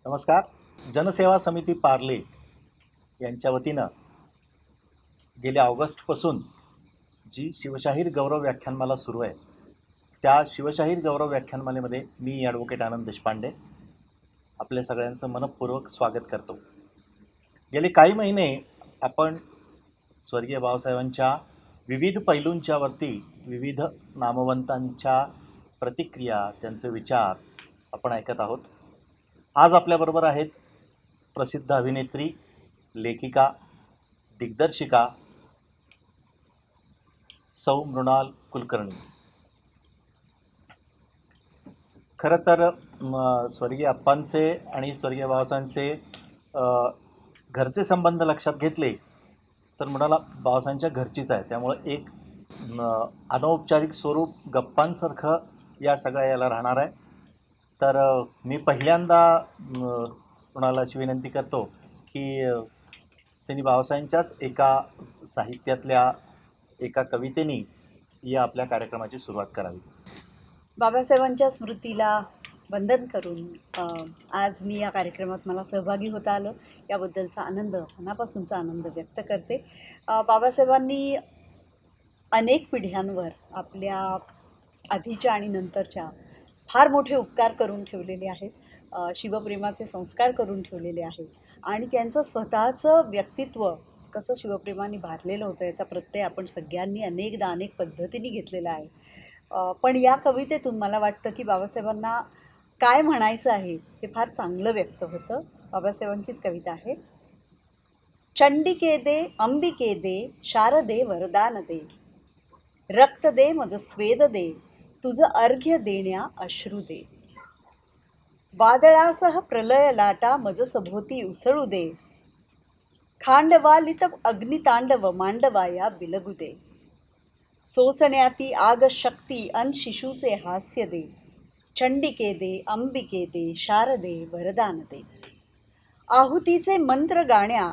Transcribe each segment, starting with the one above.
नमस्कार. जनसेवा समिती पार्ले यांच्या वतीनं गेल्या ऑगस्टपासून जी शिवशाहीर गौरव व्याख्यानमाला सुरू आहे, त्या शिवशाहीर गौरव व्याख्यानमालेमध्ये मी ॲडव्होकेट आनंद देशपांडे आपल्या सगळ्यांचं मनपूर्वक स्वागत करतो. गेले काही महिने आपण स्वर्गीय बाबासाहेबांच्या विविध पैलूंच्यावरती विविध नामवंतांच्या प्रतिक्रिया, त्यांचे विचार आपण ऐकत आहोत. आज आपल्याबरोबर आहेत प्रसिद्ध अभिनेत्री, लेखिका, दिग्दर्शिका सौ मृणाल कुलकर्णी. खरं तर स्वर्गीय अप्पांचे आणि स्वर्गीय बाबासाहेबांचे घरचे संबंध लक्षात घेतले तर मृणाला बाबासाहेबांच्या घरचीच आहे. त्यामुळं एक अनौपचारिक स्वरूप गप्पांसारखं या सगळ्या याला राहणार आहे. तर मी पहिल्यांदा मृणाला अशी विनंती करतो की त्यांनी बाबासाहेबांच्याच एका साहित्यातल्या एका कवितेनी या आपल्या कार्यक्रमाची सुरुवात करावी. बाबासाहेबांच्या स्मृतीला वंदन करून आज मी या कार्यक्रमात मला सहभागी होता आलं याबद्दलचा आनंद, मनापासूनचा आनंद व्यक्त करते. बाबासाहेबांनी अनेक पिढ्यांवर आपल्या आधीच्या आणि नंतरच्या फार मोठे उपकार करून ठेवलेले आहेत. शिवप्रेमाचे संस्कार करून ठेवलेले आहेत आणि त्यांचं स्वतःचं व्यक्तित्व कसं शिवप्रेमाने भारलेलं होतं याचा प्रत्यय आपण सगळ्यांनी अनेकदा अनेक पद्धतीने घेतलेला आहे. पण या कवितेतून मला वाटतं की बाबासाहेबांना काय म्हणायचं आहे हे फार चांगलं व्यक्त होतं. बाबासाहेबांचीच कविता आहे. चंडिके दे, अंबिके दे, शारदे वरदान दे, रक्त दे मज स्वेद दे, तुझं अर्घ्य देण्या अश्रू दे, वादळासह प्रलय लाटा मज सभोवती उसळू दे, खांडवालित अग्नितांडव मांडवाया बिलगू दे, सोसण्याती आग शक्ती अन शिशूचे हास्य दे, चंडिके दे, अंबिके दे, शारदे वरदान दे, आहुतीचे मंत्र गाण्या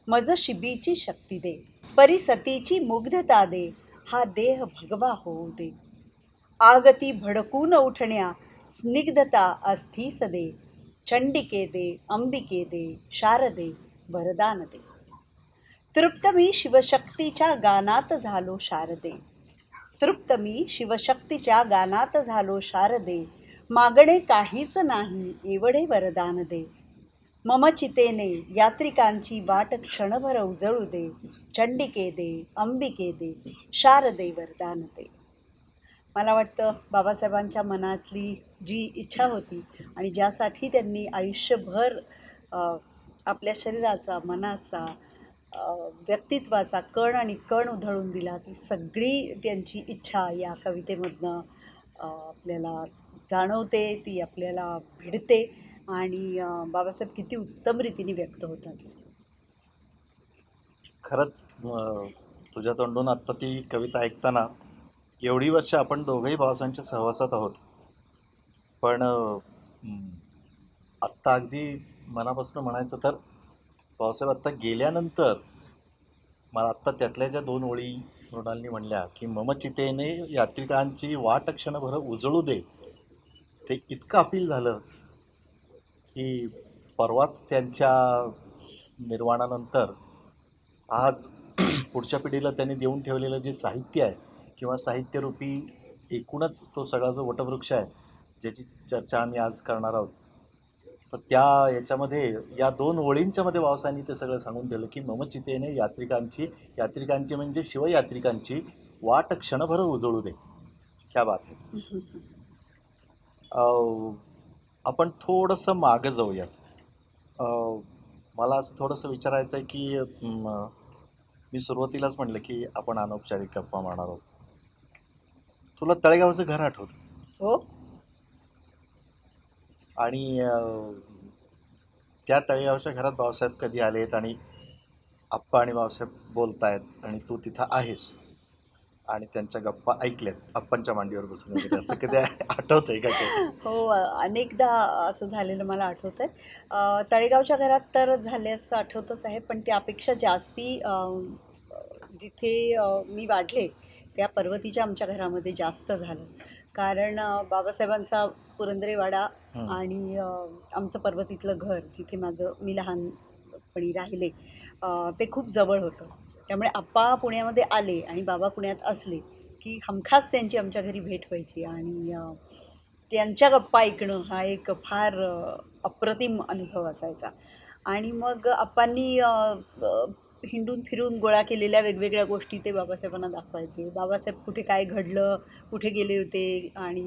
मज शिबीची शक्ती दे, परिसतीची मुग्धता दे, हा देह भगवा होऊ दे, आगती भडकून उठण्या स्निग्धता अस्थिस दे, चंडिके दे, अंबिके दे, शारदे वरदान दे, तृप्त मी शिवशक्तीच्या गानात झालो शारदे, तृप्त मी शिवशक्तीच्या गानात झालो शारदे, मागणे काहीच नाही एवढे वरदान दे, मम चितेने यात्रिकांची वाट क्षणभर उजळू दे, चंडिके दे, अंबिके दे, शारदे वरदान दे. मला वाटतं बाबासाहेबांच्या मनातली जी इच्छा होती आणि ज्यासाठी त्यांनी आयुष्यभर आपल्या शरीराचा, मनाचा, व्यक्तित्वाचा कण आणि कण उधळून दिला, ती सगळी त्यांची इच्छा या कवितेमधनं आपल्याला जाणवते, ती आपल्याला भिडते आणि बाबासाहेब किती उत्तम रीतीने व्यक्त होतात. खरंच तुझ्या तोंडून आत्ता ती कविता ऐकताना एवढी वर्ष आपण दोघंही बाबासाहेबांच्या सहवासात आहोत, पण आत्ता अगदी मनापासून म्हणायचं तर बाबासाहेब आत्ता गेल्यानंतर मला आत्ता त्यातल्या ज्या दोन ओळी मृणालनी म्हणल्या की मम चितेने यात्रिकांची वाट क्षणभर उजळू दे, ते इतकं अपील झालं की परवाच त्यांच्या निर्वाणानंतर आज पुढच्या पिढीला त्यांनी देऊन ठेवलेलं जे साहित्य आहे किंवा साहित्यरूपी एकूणच तो सगळा जो वटवृक्ष आहे ज्याची चर्चा आम्ही आज करणार आहोत, तर त्या याच्यामध्ये या दोन ओळींच्यामध्ये बाबासाहेबांनी ते सगळं सांगून ठेवलं की मम चितेने यात्रिकांची म्हणजे शिवयात्रिकांची वाट क्षणभर उजळू दे. क्या बात आहे. आपण थोडंसं मागं जाऊयात. मला असं थोडंसं विचारायचं आहे की मी सुरुवातीलाच म्हटलं की आपण अनौपचारिक गप्पा मारणार आहोत. तुला तळेगावचं घर आठवतं? हो. आणि त्या तळेगावच्या घरात बाबासाहेब कधी आलेत आणि आप्पा आणि बाबासाहेब बोलतायत आणि तू तिथं आहेस आणि त्यांच्या गप्पा ऐकल्यात आप्पांच्या मांडीवर बसून वगैरे, असं कधी आठवतंय का काही? हो, अनेकदा असं झालेलं मला आठवतं आहे. तळेगावच्या घरात तर झाल्याचं आठवतंच आहे, पण त्यापेक्षा जास्ती जिथे मी वाढले त्या पर्वतीच्या आमच्या घरामध्ये जास्त झालं. कारण बाबासाहेबांचा पुरंदरेवाडा हं. आणि आमचं पर्वतीतलं घर जिथे मी लहानपणी राहिले ते खूप जवळ होतं. त्यामुळे आप्पा पुण्यामध्ये आले आणि बाबा पुण्यात असले की हमखास त्यांची आमच्या घरी भेट व्हायची आणि त्यांच्या गप्पा ऐकणं हा एक फार अप्रतिम अनुभव असायचा. आणि मग आप्पांनी हिंडून फिरून गोळा केलेल्या वेगवेगळ्या गोष्टी ते बाबासाहेबांना दाखवायचे. बाबासाहेब कुठे काय घडलं, कुठे गेले होते आणि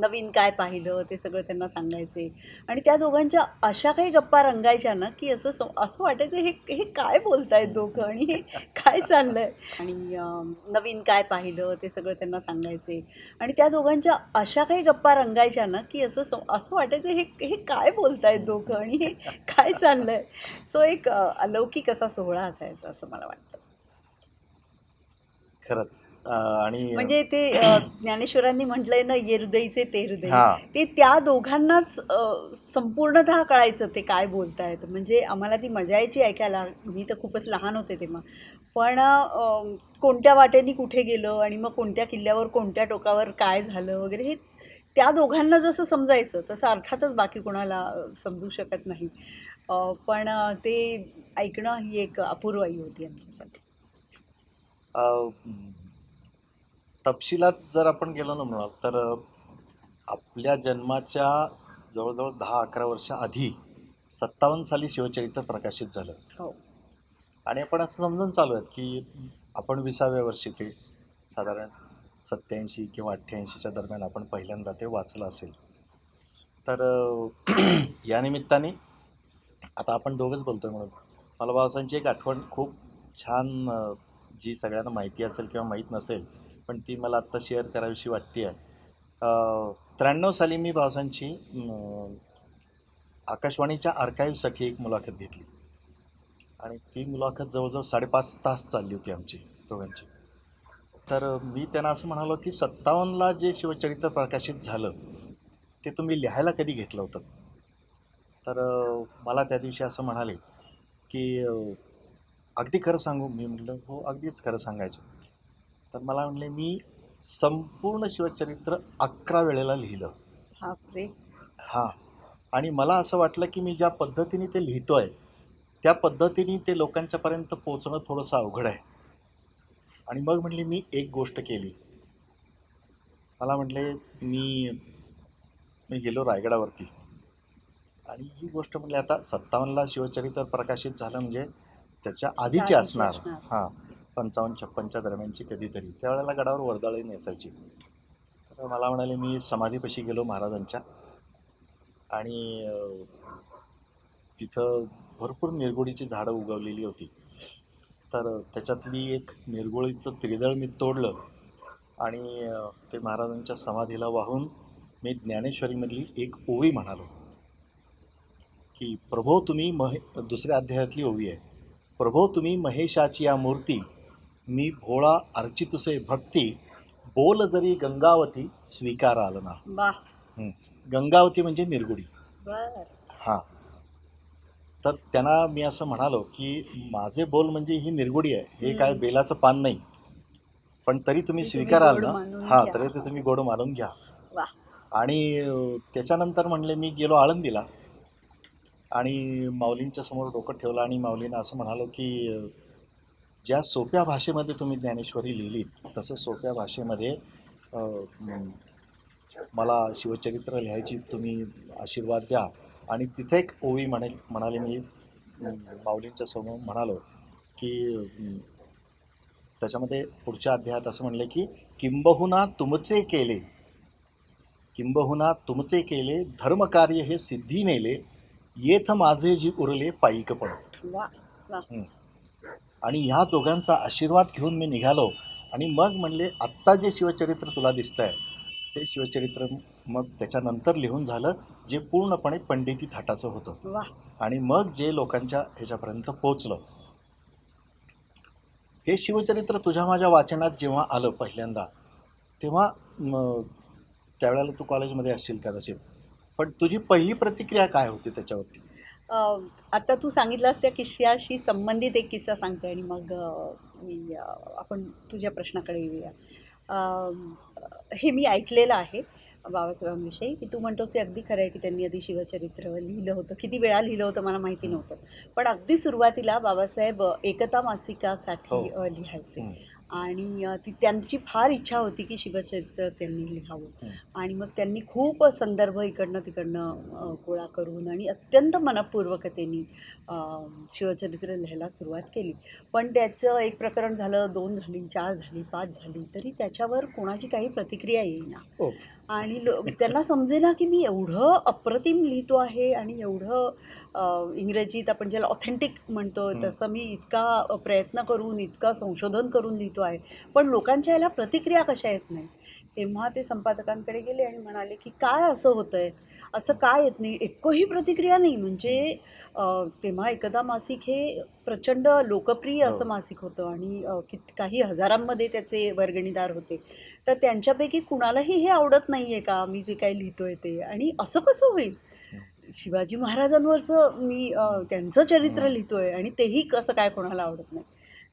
नवीन काय पाहिलं ते सगळं त्यांना सांगायचे. आणि त्या दोघांच्या अशा काही गप्पा रंगायच्या ना, की असं वाटायचं हे काय बोलतायत दोघं आणि हे काय चाललंय. आणि नवीन काय पाहिलं ते सगळं त्यांना सांगायचे. आणि त्या दोघांच्या अशा काही गप्पा रंगायच्या ना, की असं वाटायचं हे काय बोलतायत दोघं आणि हे काय चाललंय. तो एक अलौकिक असा सोहळा असायचा असं मला वाटतं. खरंच. आणि म्हणजे ते ज्ञानेश्वरांनी म्हटलंय ना, "ये हृदयीचे ते हृदय." हां. ते त्या दोघांनाच संपूर्णतः कळायचं ते काय बोलतायत. म्हणजे आम्हाला ती मजा यायची ऐकायला. मी तर खूपच लहान होते तेव्हा. पण कोणत्या वाटेने कुठे गेलं आणि मग कोणत्या किल्ल्यावर कोणत्या टोकावर काय झालं वगैरे हे त्या दोघांना जसं समजायचं तसं अर्थातच बाकी कोणाला समजू शकत नाही. पण ते ऐकणं ही एक अपूर्वाई होती आमच्यासाठी. अ, तपशिलात जर आपण गेलो ना म्हणाल तर आपल्या जन्माच्या जवळजवळ 10-11 वर्ष आधी 57 साली शिवचरित्र प्रकाशित झालं. हो. आणि आपण असं समजून चालू आहेत की आपण 20व्या वर्षी ते साधारण 87 किंवा 88च्या दरम्यान आपण पहिल्यांदा ते वाचलं असेल. तर या निमित्ताने आता आपण दोघंच बोलतोय म्हणून मला बाबासाहेबांची एक आठवण खूप छान जी सगळ्यांना माहिती असेल किंवा माहीत नसेल पण ती मला आत्ता शेअर करावीशी वाटते आहे. 93 साली मी बाबासाहेबांची आकाशवाणीच्या आर्काईव्हसाठी एक मुलाखत घेतली आणि ती मुलाखत जवळजवळ 5.5 तास चालली होती आमची दोघांची. तर मी त्यांना असं म्हणालो की 57ला जे शिवचरित्र प्रकाशित झालं ते तुम्ही लिहायला कधी घेतलं होतं. तर मला त्या दिवशी असं म्हणाले की अगदी खरं सांगू. मी म्हटलं हो अगदीच खरं सांगायचं. तर मला म्हणले मी संपूर्ण शिवचरित्र 11 वेळेला लिहिलं. बापरे! हां. आणि मला असं वाटलं की मी ज्या पद्धतीने ते लिहितोय त्या पद्धतीने ते लोकांच्यापर्यंत पोचणं थोडंसं अवघड आहे. आणि मग म्हणले मी एक गोष्ट केली. मला म्हटले मी मी गेलो रायगडावरती आणि ही गोष्ट म्हणली आता 57ला शिवचरित्र प्रकाशित झालं म्हणजे त्याच्या आधीची आधीची असणार. असणार. हां. 55-56च्या दरम्यानची कधीतरी त्यावेळेला गडावर वर्दळी नेसायची. तर मला म्हणाले मी समाधीपाशी गेलो महाराजांच्या आणि तिथं भरपूर निरगुडीची झाडं उगवलेली होती. तर त्याच्यातली एक निरगुडीचं त्रिदळ मी तोडलं आणि ते महाराजांच्या समाधीला वाहून मी ज्ञानेश्वरीमधली एक ओवी म्हणालो की प्रभो तुम्ही दुसऱ्या अध्यायातली ओवी आहे. प्रभो तुम्ही महेशाची या मूर्ती मी भोळा अर्चितुसे भक्ती बोल जरी गंगावती स्वीकार आलं ना. वाह! गंगावती म्हणजे निरगुडी. बरं. हां. तर त्यांना मी असं म्हणालो की माझे बोल म्हणजे ही निरगुडी आहे. हे काय बेलाचं पान नाही. पण तरी तुम्ही ते स्वीकाराल गोड ना. मानून हां. घ्या. तरी ते तुम्ही गोड मानून घ्या. वाह! आणि त्याच्यानंतर म्हणले मी गेलो आळंदीला आणि माऊलींच्या समोर डोकं ठेवलं आणि माऊलींना असं म्हणालो की ज्या सोप्या भाषेमध्ये तुम्ही ज्ञानेश्वरी लिहिलीत तसं सोप्या भाषेमध्ये मला शिवचरित्र लिहायची तुम्ही आशीर्वाद द्या. आणि तिथे एक ओवी म्हणाले मी माऊलींच्या समोर म्हणालो की त्याच्यामध्ये पुढच्या अध्यायात असं म्हणले की किंबहुना तुमचे केले धर्मकार्य हे सिद्धी नेले येथ माझे जी उरले पायीकपण. वाह! वाह! आणि ह्या दोघांचा आशीर्वाद घेऊन मी निघालो आणि मग म्हणले आत्ता जे शिवचरित्र तुला दिसतंय ते शिवचरित्र मग त्याच्यानंतर लिहून झालं जे पूर्णपणे पंडिती थाटाचं होतं. वाह! आणि मग जे लोकांच्या ह्याच्यापर्यंत पोचलं. हे शिवचरित्र तुझ्या माझ्या वाचनात जेव्हा आलं पहिल्यांदा तेव्हा त्यावेळेला तू कॉलेजमध्ये असशील कदाचित. पण तुझी पहिली प्रतिक्रिया काय होती त्याच्यावरती. आता तू सांगितलास त्या किस्स्याशी संबंधित एक किस्सा सांगते आणि मग आपण तुझ्या प्रश्नाकडे येऊया. हे मी ऐकलेलं आहे बाबासाहेबांविषयी की तू म्हणतोस ते अगदी खरं आहे की त्यांनी आधी शिवचरित्र लिहिलं होतं. किती वेळा लिहिलं होतं मला माहिती हं. नव्हतं. पण अगदी सुरुवातीला बाबासाहेब एकता हो. मासिकासाठी लिहायचे हं, आणि ती त्यांची फार इच्छा होती की शिवचरित्र त्यांनी लिहावं. हं. आणि मग त्यांनी खूप संदर्भ इकडनं तिकडनं गोळा करून आणि अत्यंत मनपूर्वकतेने अ, शिवचरित्र लिहायला सुरुवात केली. पण त्याचं एक प्रकरण झालं, 2 झाली, 4 झाली, 5 झाली, तरी त्याच्यावर कोणाची काही प्रतिक्रिया येईना. ओके. आणि त्यांना समजेना की मी एवढं अप्रतिम लिहितो आहे आणि एवढं इंग्रजीत आपण ज्याला ऑथेंटिक म्हणतो हं. तसं मी इतका प्रयत्न करून, इतका संशोधन करून लिहितो आहे. पण लोकांच्या याला प्रतिक्रिया कशा येत नाही. तेव्हा ते संपादकांकडे गेले आणि म्हणाले की "काय असं होतंय? असं हं, काय येत नाही?" एकही प्रतिक्रिया नाही. म्हणजे हं. तेव्हा एकदा मासिक हे प्रचंड लोकप्रिय हो. असं मासिक होतं आणि काही हजारांमध्ये त्याचे वर्गणीदार होते. तर त्यांच्यापैकी कुणालाही हे आवडत नाही आहे का, मी जे काही लिहितोय ते? आणि असं कसं होईल? हं, शिवाजी महाराजांवरचं मी हं, त्यांचं चरित्र हं, लिहितोय आणि तेही कसं काय कोणाला आवडत नाही.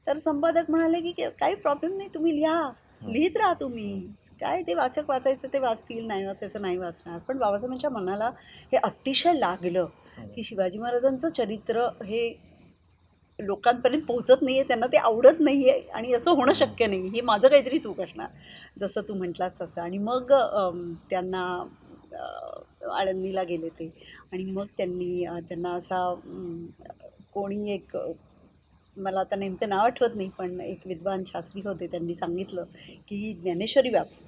तर संपादक म्हणाले, की "काही प्रॉब्लेम नाही, तुम्ही लिहा. हं, लिहित राहा तुम्ही. हं, काय ते वाचक वाचायचं ते वाचतील, नाही वाचायचं नाही वाचणार." पण बाबासाहेबांच्या मनाला हे अतिशय लागलं, हं, की शिवाजी महाराजांचं चरित्र हे लोकांपर्यंत पोहोचत नाही आहे, त्यांना ते आवडत नाही आहे आणि असं होणं हं, शक्य नाही. हे माझं काहीतरी चूक असणार, जसं तू म्हटलास तसं. आणि मग त्यांना आळंदीला गेले ते आणि मग त्यांनी त्यांना असा कोणी एक मला आता नेमकं नाव आठवत नाही, पण एक विद्वान शास्त्री होते, त्यांनी सांगितलं, की ज्ञानेश्वरी वाच.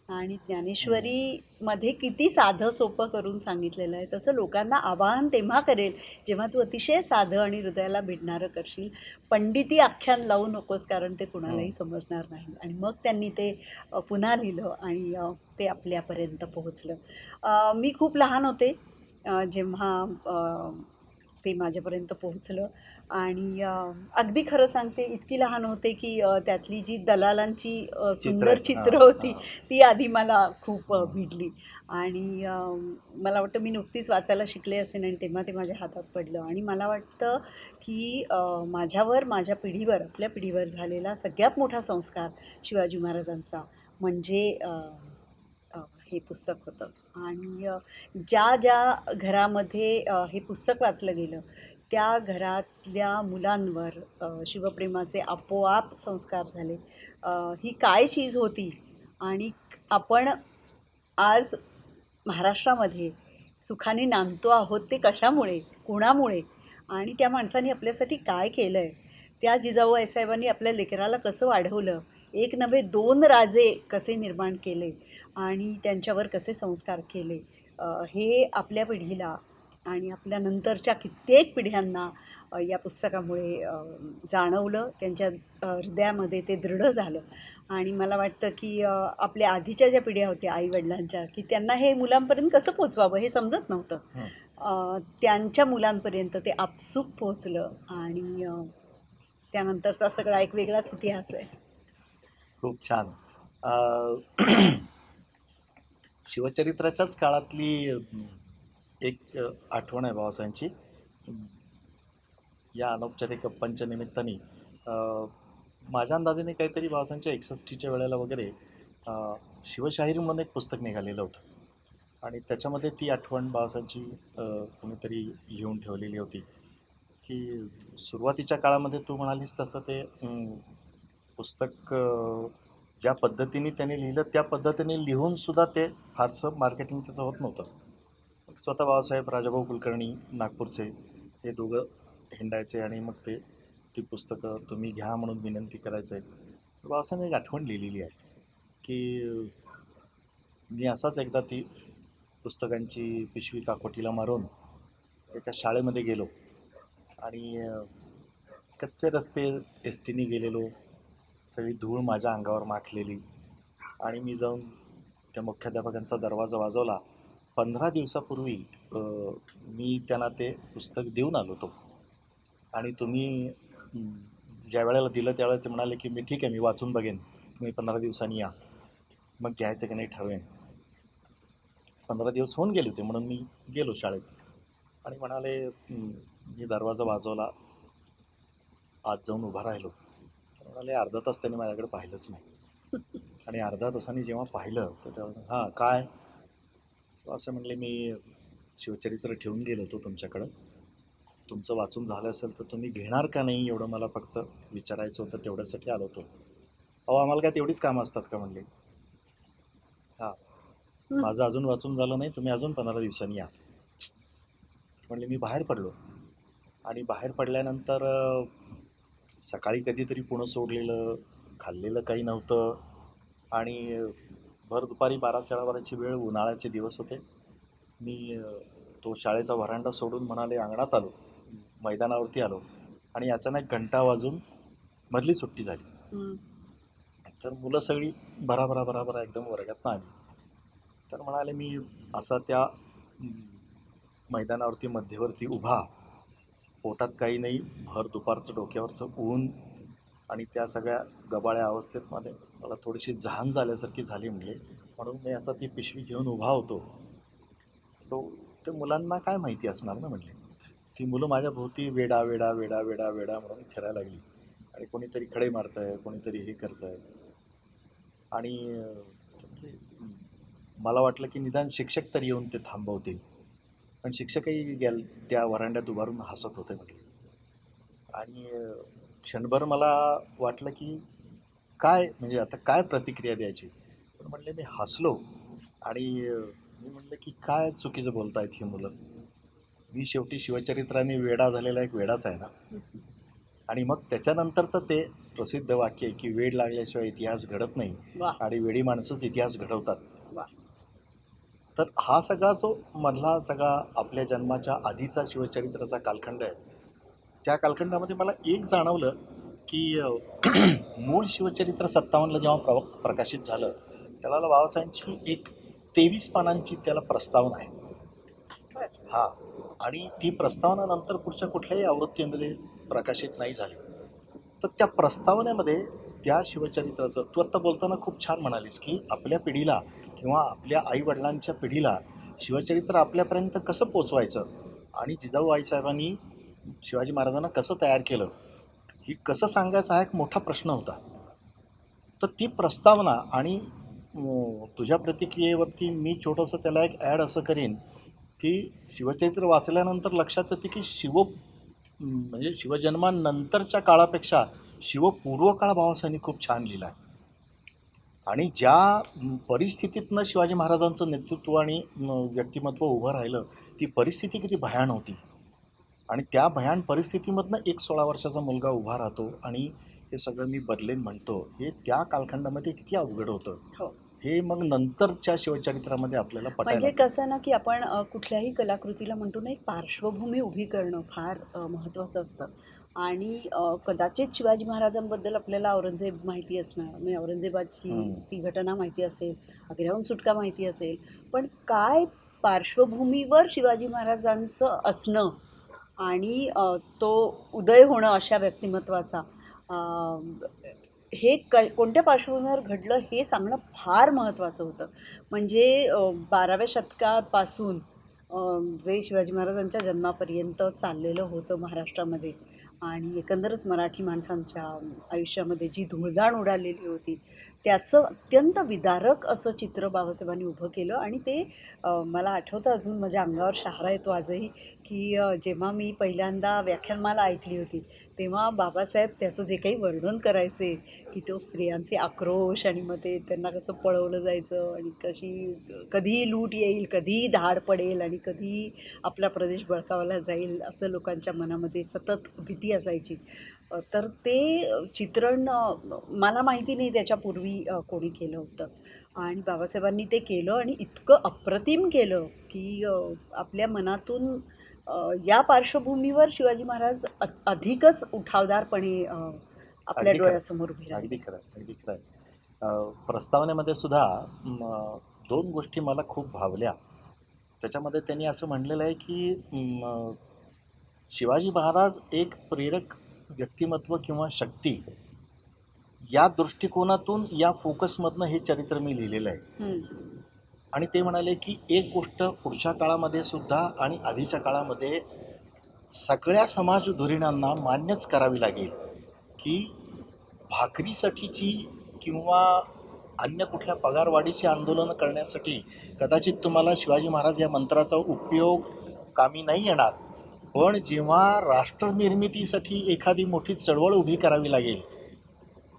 आणि हं. ज्ञानेश्वरीमध्ये किती साधं सोपं करून सांगितलेलं आहे. तसं लोकांना आवाहन तेव्हा करेल, जेव्हा तू अतिशय साधं आणि हृदयाला भिडणारं करशील. पंडिती आख्यान लावू नकोस, कारण ते कुणालाही हं. समजणार नाही. आणि मग त्यांनी ते पुन्हा लिहिलं आणि ते आपल्यापर्यंत पोहोचलं. मी खूप लहान होते जेव्हा ते माझ्यापर्यंत पोहोचलं आणि अगदी खरं सांगते इतकी लहान होते की त्यातली जी दलालांची चित्र सुंदर आहेत. हां, चित्र होती हां. ती आधी मला खूप हं, भिडली आणि मला वाटतं मी नुकतीच वाचायला शिकले असेल आणि तेव्हा ते माझ्या हातात पडलं आणि मला वाटतं की माझ्यावर, माझ्या पिढीवर, आपल्या पिढीवर झालेला सगळ्यात मोठा संस्कार शिवाजी महाराजांचा म्हणजे हे पुस्तक होतं. आणि ज्या ज्या घरामध्ये हे पुस्तक वाचलं गेलं त्या घरातल्या मुलांवर शिवप्रेमाचे आपोआप संस्कार झाले. ही काय चीज होती आणि आपण आज महाराष्ट्रामध्ये सुखाने नांदतो आहोत ते कशामुळे, कोणामुळे आणि त्या माणसाने आपल्यासाठी काय केलं आहे? त्या जिजाऊ साहेबांनी आपल्या लेकराला कसं वाढवलं? एक नव्हे 2 राजे कसे निर्माण केले आणि त्यांच्यावर कसे संस्कार केले? हे आपल्या पिढीला आणि आपल्या नंतरच्या कित्येक पिढ्यांना या पुस्तकामुळे जाणवलं. त्यांच्या हृदयामध्ये ते दृढ झालं. आणि मला वाटतं की आपल्या आधीच्या ज्या पिढ्या होत्या आई-वडिलांच्या, की त्यांना हे मुलांपर्यंत कसं पोहोचवावं हे समजत नव्हतं. हं. त्यांच्या मुलांपर्यंत ते आपसूक पोहोचलं आणि त्यानंतरचा सगळा एक वेगळाच इतिहास आहे. खूप छान. अ, शिवचरित्राच्याच काळातली एक आठवण आहे बाबासाहेबांची. अं, या अनौपचारिक गप्पांच्या निमित्ताने अ, माझ्या अंदाजाने काहीतरी बाबासाहेबांच्या 61च्या वेळेला वगैरे अ, शिवशाहीर म्हणून एक पुस्तक निघालेलं होतं आणि त्याच्यामध्ये ती आठवण बाबासाहेबांची कोणीतरी लिहून ठेवलेली होती की सुरुवातीच्या काळामध्ये तू म्हणालीस तसं ते पुस्तक ज्या पद्धतीने त्याने लिहिलं त्या पद्धतीने लिहून सुद्धा ते फारसं मार्केटिंग त्याचं होत नव्हतं. मग स्वतः बाबासाहेब राजाभाऊ कुलकर्णी नागपूरचे हे दोघं हिंडायचे आणि मग ते ती पुस्तकं तुम्ही घ्या म्हणून विनंती करायचे. बाबासाहेबांनी एक आठवण लिहिलेली आहे की मी असाच एकदा ती पुस्तकांची पिशवी काकोटीला मारून एका शाळेमध्ये गेलो आणि कच्चे रस्ते एस टीने गेलेलो, सगळी धूळ माझ्या अंगावर माखलेली आणि मी जाऊन त्या मुख्याध्यापकांचा दरवाजा वाजवला. 15 दिवसापूर्वी मी त्यांना ते पुस्तक देऊन आलो होतो आणि तुम्ही ज्या वेळेला दिलं त्यावेळेला ते म्हणाले की मी ठीक आहे, मी वाचून बघेन, तुम्ही 15 दिवसांनी या, मग घ्यायचं की नाही ठरवेन. 15 दिवस होऊन गेले होते म्हणून मी गेलो शाळेत आणि म्हणाले मी दरवाजा वाजवला, आत जाऊन उभा राहिलो. तर म्हणाले अर्धा तास त्यांनी माझ्याकडे पाहिलंच नाही आणि अर्ध्या तासाने जेव्हा पाहिलं तर त्या हां काय असं म्हणले मी शिवचरित्र ठेवून गेलो होतो तुमच्याकडं. तुमचं वाचून झालं असेल तर तुम्ही घेणार का नाही एवढं मला फक्त विचारायचं होतं, तेवढ्यासाठी आलो होतो. अहो आम्हाला काय तेवढीच कामं असतात का म्हणले. हां, हं. माझं अजून वाचून झालं नाही, तुम्ही अजून 15 दिवसांनी या. म्हणले मी बाहेर पडलो आणि बाहेर पडल्यानंतर सकाळी कधीतरी पुणं सोडलेलं, खाल्लेलं काही नव्हतं आणि भर दुपारी 12-12:30ची वेळ, उन्हाळ्याचे दिवस होते. मी तो शाळेचा व्हरांडा सोडून म्हणाले अंगणात आलो, मैदानावरती आलो आणि अचानक घंटा वाजून मधली सुट्टी झाली. हं. तर मुलं सगळी भराभरा भराभरा एकदम वर्गातनं आली. तर म्हणाले मी असा त्या मैदानावरती मध्यवर्ती उभा, पोटात काही नाही, भर दुपारचं डोक्यावरचं ऊन आणि त्या सगळ्या गबाळ्या अवस्थेत मला थोडीशी जहान झाल्यासारखी झाली म्हणले. म्हणून मी असा ती पिशवी घेऊन उभा होतो. तो ते मुलांना काय माहिती असणार ना म्हणले. ती मुलं माझ्या भोवती वेडा वेडा वेडा वेडा वेडा म्हणून फिरायला लागली आणि कोणीतरी खडे मारतंय, कोणीतरी हे करतंय आणि मला वाटलं की निदान शिक्षक तरी येऊन ते थांबवतील. पण शिक्षकही त्या व्हरांड्यात उभारून हसत होते म्हटले. आणि क्षणभर मला वाटलं की काय म्हणजे आता काय प्रतिक्रिया द्यायची. पण म्हणले मी हसलो आणि मी म्हणलं की काय चुकीचं बोलतायत ही मुलं. मी शेवटी शिवचरित्राने वेडा झालेला एक वेडाच आहे ना. आणि मग त्याच्यानंतरचं ते प्रसिद्ध वाक्य आहे की वेड लागल्याशिवाय इतिहास घडत नाही वा आणि वेडी माणसंच इतिहास घडवतात. वा. तर हा सगळा जो मधला सगळा आपल्या जन्माच्या आधीचा शिवचरित्राचा कालखंड आहे, त्या कालखंडामध्ये मला एक जाणवलं की मूळ शिवचरित्र 57ला जेव्हा प्रकाशित झालं, त्याला बाबासाहेबांची एक 23 पानांची त्याला प्रस्तावना आहे. हां, आणि ती प्रस्तावना नंतर पुढच्या कुठल्याही आवृत्तीमध्ये प्रकाशित नाही झाली. तर त्या प्रस्तावनेमध्ये त्या शिवचरित्राचं तू आत्ता बोलताना खूप छान म्हणालीस की आपल्या पिढीला किंवा आपल्या आईवडिलांच्या पिढीला शिवचरित्र आपल्यापर्यंत कसं पोचवायचं आणि जिजाऊ आईसाहेबांनी शिवाजी महाराजांना कसं तयार केलं, ही कसं सांगायचा हा एक मोठा प्रश्न होता. तर ती प्रस्तावना आणि तुझ्या प्रतिक्रियेवरती मी छोटंसं त्याला एक ॲड असं करीन की शिवचरित्र वाचल्यानंतर लक्षात येते की म्हणजे शिवजन्मानंतरच्या काळापेक्षा शिवपूर्व काळ बाबासाहेबांनी खूप छान लिहिला आहे. आणि ज्या परिस्थितीतनं शिवाजी महाराजांचं नेतृत्व आणि व्यक्तिमत्व उभं राहिलं, ती परिस्थिती किती भयान होती आणि त्या भयान परिस्थितीमधनं एक 16 वर्षाचा मुलगा उभा राहतो आणि हे सगळं मी बदलेन म्हणतो, हे त्या कालखंडामध्ये किती अवघड होतं. हो. हे मग नंतरच्या शिवचरित्रामध्ये आपल्याला पटायला म्हणजे लागलं. कसं ना की आपण कुठल्याही कलाकृतीला म्हणतो ना, एक पार्श्वभूमी उभी करणं फार महत्त्वाचं असतं. आणि कदाचित शिवाजी महाराजांबद्दल आपल्याला औरंगजेब माहिती असणार, म्हणजे औरंगजेबाची ती घटना माहिती असेल, आग्र्याहून सुटका माहिती असेल, पण काय पार्श्वभूमीवर शिवाजी महाराजांचं असणं आणि तो उदय होणं अशा व्यक्तिमत्वाचा, हे कोणत्या पार्श्वभूमीवर घडलं हे सांगणं फार महत्त्वाचं होतं. म्हणजे 12व्या शतकापासून जे शिवाजी महाराजांच्या जन्मापर्यंत चाललेलं होतं महाराष्ट्रामध्ये आणि एकंदरच मराठी माणसांच्या आयुष्यामध्ये जी धुळधाण उडालेली होती, त्याचं अत्यंत विदारक असं चित्र बाबासाहेबांनी उभं केलं. आणि ते मला आठवतं, अजून माझ्या अंगावर शहारा येतो आजही, की जेव्हा मी पहिल्यांदा व्याख्यानमाला ऐकली होती तेव्हा बाबासाहेब त्याचं जे काही वर्णन करायचे की तो स्त्रियांचे आक्रोश आणि मग ते त्यांना कसं पळवलं जायचं आणि कधी लूट येईल, कधी धाड पडेल आणि कधी आपला प्रदेश बळकावला जाईल असं लोकांच्या मनामध्ये सतत भीती असायची. तर ते चित्रण मला माहिती नाही त्याच्यापूर्वी कोणी केलं होतं आणि बाबासाहेबांनी ते केलं आणि इतकं अप्रतिम केलं की आपल्या मनातून या पार्श्वभूमीवर शिवाजी महाराज अधिकच उठावदारपणे आपल्या अगदी खरं, डोळ्यासमोर उभे राहिले. अगदी खरं, अगदी खरं. प्रस्तावनेमध्ये सुद्धा 2 गोष्टी मला खूप भावल्या. त्याच्यामध्ये त्यांनी असं म्हणलेलं आहे की शिवाजी महाराज एक प्रेरक व्यक्तिमत्व किंवा शक्ती, या दृष्टिकोनातून या फोकसमधनं हे चरित्र मी लिहिलेलं आहे. आणि ते म्हणाले की एक गोष्ट पुढच्या काळामध्ये सुद्धा आणि आधीच्या काळामध्ये सगळ्या समाज धुरीणांना मान्यच करावी लागेल की भाकरीसाठीची किंवा अन्य कुठल्या पगारवाढीची आंदोलनं करण्यासाठी कदाचित तुम्हाला शिवाजी महाराज या मंत्राचा उपयोग कामी नाही येणार. पण जेव्हा राष्ट्रनिर्मितीसाठी एखादी मोठी चळवळ उभी करावी लागेल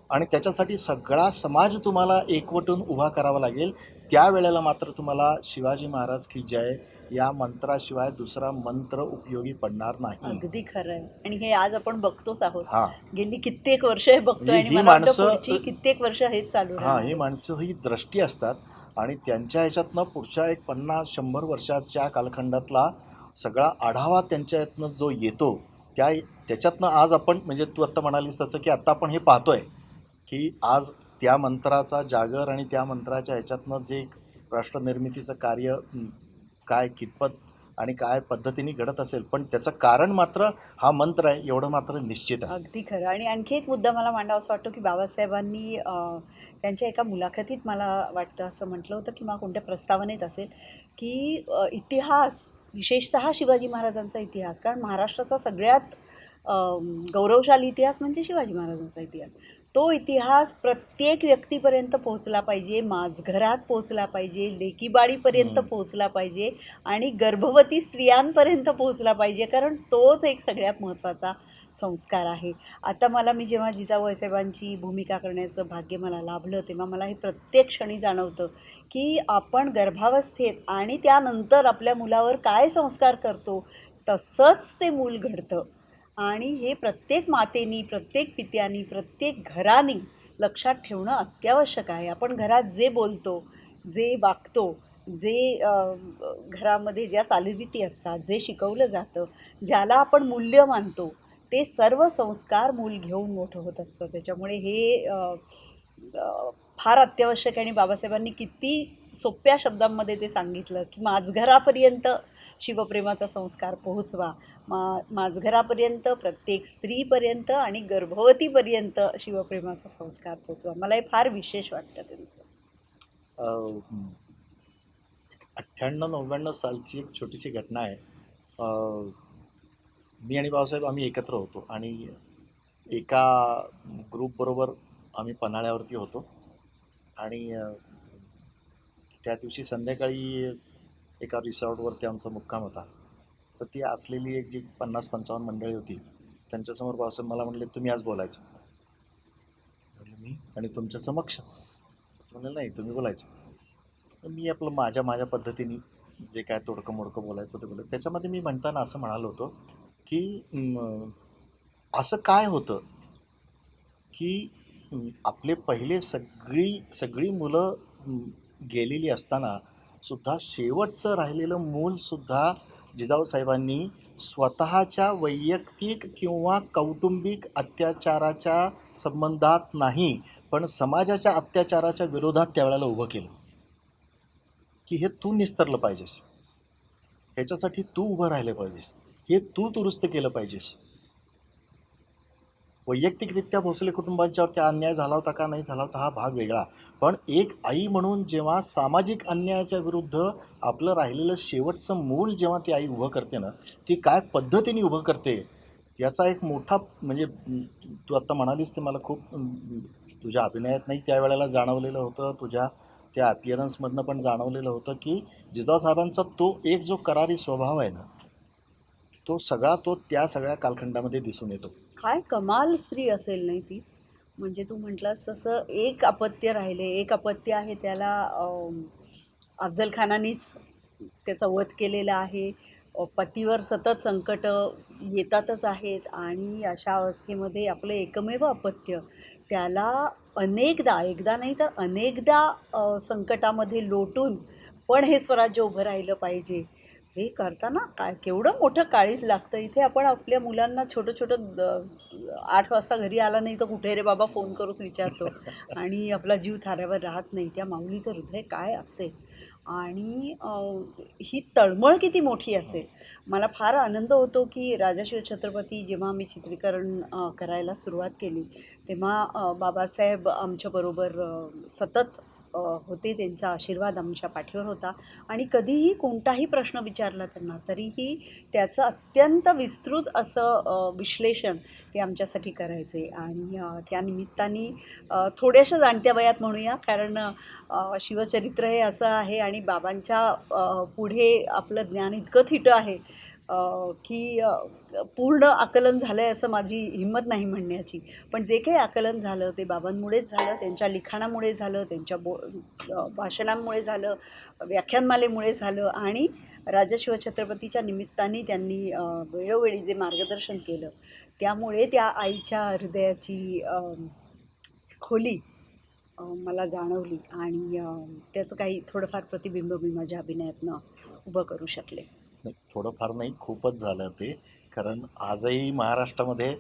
आणि त्याच्यासाठी सगळा समाज तुम्हाला एकवटून उभा करावा लागेल, त्यावेळेला मात्र तुम्हाला शिवाजी महाराज की जय या मंत्राशिवाय दुसरा मंत्र उपयोगी पडणार नाही. अगदी खरं आहे. आणि हे आज आपण बघतोच आहोत. हां गेली कित्येक वर्ष हे बघतोय आणि ही मला वाटतं माणसं पुढची कित्येक वर्ष हेच चालू हां राहणार. ही माणसं ही दृष्टी असतात आणि त्यांच्या ह्याच्यातनं पुढच्या एक 50-100 वर्षाच्या कालखंडातला सगळा आढावा त्यांच्या यातनं जो येतो त्याच्यातनं आज आपण म्हणजे तू आत्ता म्हणालीस तसं की आत्ता आपण हे पाहतोय की आज त्या मंत्राचा जागर आणि त्या मंत्राच्या ह्याच्यातनं जे राष्ट्रनिर्मितीचं कार्य काय कितपत आणि काय पद्धतीने घडत असेल, पण त्याचं कारण मात्र हा मंत्र आहे एवढं मात्र निश्चित आहे. अगदी खरं. आणि आणखी एक मुद्दा मला मांडावासा वाटतो की बाबासाहेबांनी त्यांच्या एका मुलाखतीत मला वाटतं असं म्हटलं होतं किंवा कोणत्या प्रस्तावनेत असेल की इतिहास विशेषतः शिवाजी महाराजांचा इतिहास, कारण महाराष्ट्राचा सगळ्यात गौरवशाली इतिहास म्हणजे शिवाजी महाराजांचा इतिहास. तो इतिहास प्रत्येक व्यक्तीपर्यंत पोहोचला पाहिजे, माझघरात पोहोचला पाहिजे, लेकीबाळीपर्यंत पोहोचला पाहिजे आणि गर्भवती स्त्रियांपर्यंत पोहोचला पाहिजे, कारण तोच एक सगळ्यात महत्त्वाचा संस्कार आहे. आता मी जेव्हा जिजाऊसाहेबांची भूमिका करण्याचं भाग्य मला लाभलं तेव्हा मला हे प्रत्येक क्षणी जाणवतं की आपण गर्भावस्थेत आणि त्यानंतर आपल्या मुलावर काय संस्कार करतो तसंच ते मूल घडतं. आणि हे प्रत्येक मातेनी, प्रत्येक पित्यानी, प्रत्येक घरानी लक्षात ठेवणं अत्यावश्यक आहे. आपण घरात जे बोलतो, जे वागतो, जे घरामध्ये ज्या चालीरीती असतात, जे शिकवलं जातं, ज्याला आपण मूल्य मानतो, ते सर्व संस्कार मूल घेऊन मोठं होत असतं. त्याच्यामुळे हे फार अत्यावश्यक आहे. आणि बाबासाहेबांनी किती सोप्या शब्दांमध्ये ते सांगितलं की माझघरापर्यंत शिवप्रेमाचा संस्कार पोहोचवा, माझघरापर्यंत, प्रत्येक स्त्रीपर्यंत आणि गर्भवतीपर्यंत शिवप्रेमाचा संस्कार पोहोचवा. मला हे फार विशेष वाटतं त्यांचं. 98-99 सालची एक छोटीशी घटना आहे. मी आणि बाबासाहेब आम्ही एकत्र होतो आणि एका ग्रुपबरोबर आम्ही पन्हाळ्यावरती होतो आणि त्या दिवशी संध्याकाळी एका रिसॉर्टवरती आमचा मुक्काम होता. तर ती असलेली एक जी 50-55 मंडळी होती त्यांच्यासमोर बाबासाहेब मला म्हणले, तुम्ही आज बोलायचं. म्हणलं मी आणि तुमच्या समक्ष? म्हणलं नाही, तुम्ही बोलायचं. तर मी आपलं माझ्या पद्धतीने जे काय तोडकं मोडकं बोलायचं ते बोलत. त्याच्यामध्ये मी म्हणताना असं म्हणालो होतो की असं काय होतं की आपले पहिले सगळी मुलं गेलेली असताना सुद्धा शेवटचं राहिलेलं मूलसुद्धा जिजाऊसाहेबांनी स्वतःच्या वैयक्तिक किंवा कौटुंबिक अत्याचाराच्या संबंधात नाही, पण समाजाच्या अत्याचाराच्या विरोधात त्यावेळेला उभं केलं की हे तू निस्तरलं पाहिजेस, ह्याच्यासाठी तू उभं राहिलं पाहिजेस, हे तू दुरुस्त केलं पाहिजेस. वैयक्तिकरित्या भोसले कुटुंबांच्यावरती अन्याय झाला होता का नाही झाला होता हा भाग वेगळा, पण एक आई म्हणून जेव्हा सामाजिक अन्यायाच्या विरुद्ध आपलं राहिलेलं शेवटचं मूल जेव्हा ती आई उभं करते ना, ती काय पद्धतीने उभं करते याचा एक मोठा म्हणजे तू आत्ता म्हणालीस ते मला खूप तुझ्या अभिनयात नाही त्यावेळेला जाणवलेलं होतं, तुझ्या त्या अपिअरन्समधनं पण जाणवलेलं होतं की जिजाऊसाहेबांचा तो एक जो करारी स्वभाव आहे ना, तो त्या सगळ्या कालखंडामध्ये दिसून येतो. काय कमाल स्त्री असेल नाही ती. म्हणजे तू म्हटलास तसं एक अपत्य राहिले, एक अपत्य आहे त्याला अफजल खानानीच त्याचा वध केलेला आहे. पतीवर सतत संकट येतातच आहेत आणि अशा अवस्थेमध्ये आपलं एकमेव अपत्य त्याला अनेकदा, एकदा नाही तर अनेकदा संकटामध्ये लोटून पण हे स्वराज्य उभं राहिलं पाहिजे. हे करताना काय केवढं मोठं काळीज लागतं. इथे आपण आपल्या मुलांना छोटं 8 वाजता घरी आला नाही तर कुठे रे बाबा फोन करून विचारतो आणि आपला जीव थाऱ्यावर राहत नाही. त्या माऊलीचं हृदय काय असेल आणि ही तळमळ किती मोठी असेल. मला फार आनंद होतो की राजाशिव छत्रपती जेव्हा आम्ही चित्रीकरण करायला सुरुवात केली तेव्हा बाबासाहेब आमच्याबरोबर सतत होते. त्यांचा आशीर्वाद आमच्या पाठीवर होता आणि कधीही कोणताही प्रश्न विचारला त्यांना तरीही त्याचं अत्यंत विस्तृत असं विश्लेषण ते आमच्यासाठी करायचे. आणि त्या निमित्ताने थोड्याशा जाणत्या वयात म्हणूया, कारण शिवचरित्र हे असं आहे आणि बाबांच्या पुढे आपलं ज्ञान इतकं थिटं आहे की पूर्ण आकलन झालं आहे असं माझी हिंमत नाही म्हणण्याची. पण जे काही आकलन झालं ते बाबांमुळेच झालं, त्यांच्या लिखाणामुळे झालं, त्यांच्या भाषणांमुळे झालं, व्याख्यानमालेमुळे झालं आणि राजा शिवछत्रपतीच्या निमित्ताने त्यांनी वेळोवेळी जे मार्गदर्शन केलं त्यामुळे त्या आईच्या हृदयाची खोली मला जाणवली आणि त्याचं काही थोडंफार प्रतिबिंब मी माझ्या अभिनयातनं उभं करू शकले. नाही, थोडंफार नाही, खूपच झालं ते. कारण आजही महाराष्ट्रामध्ये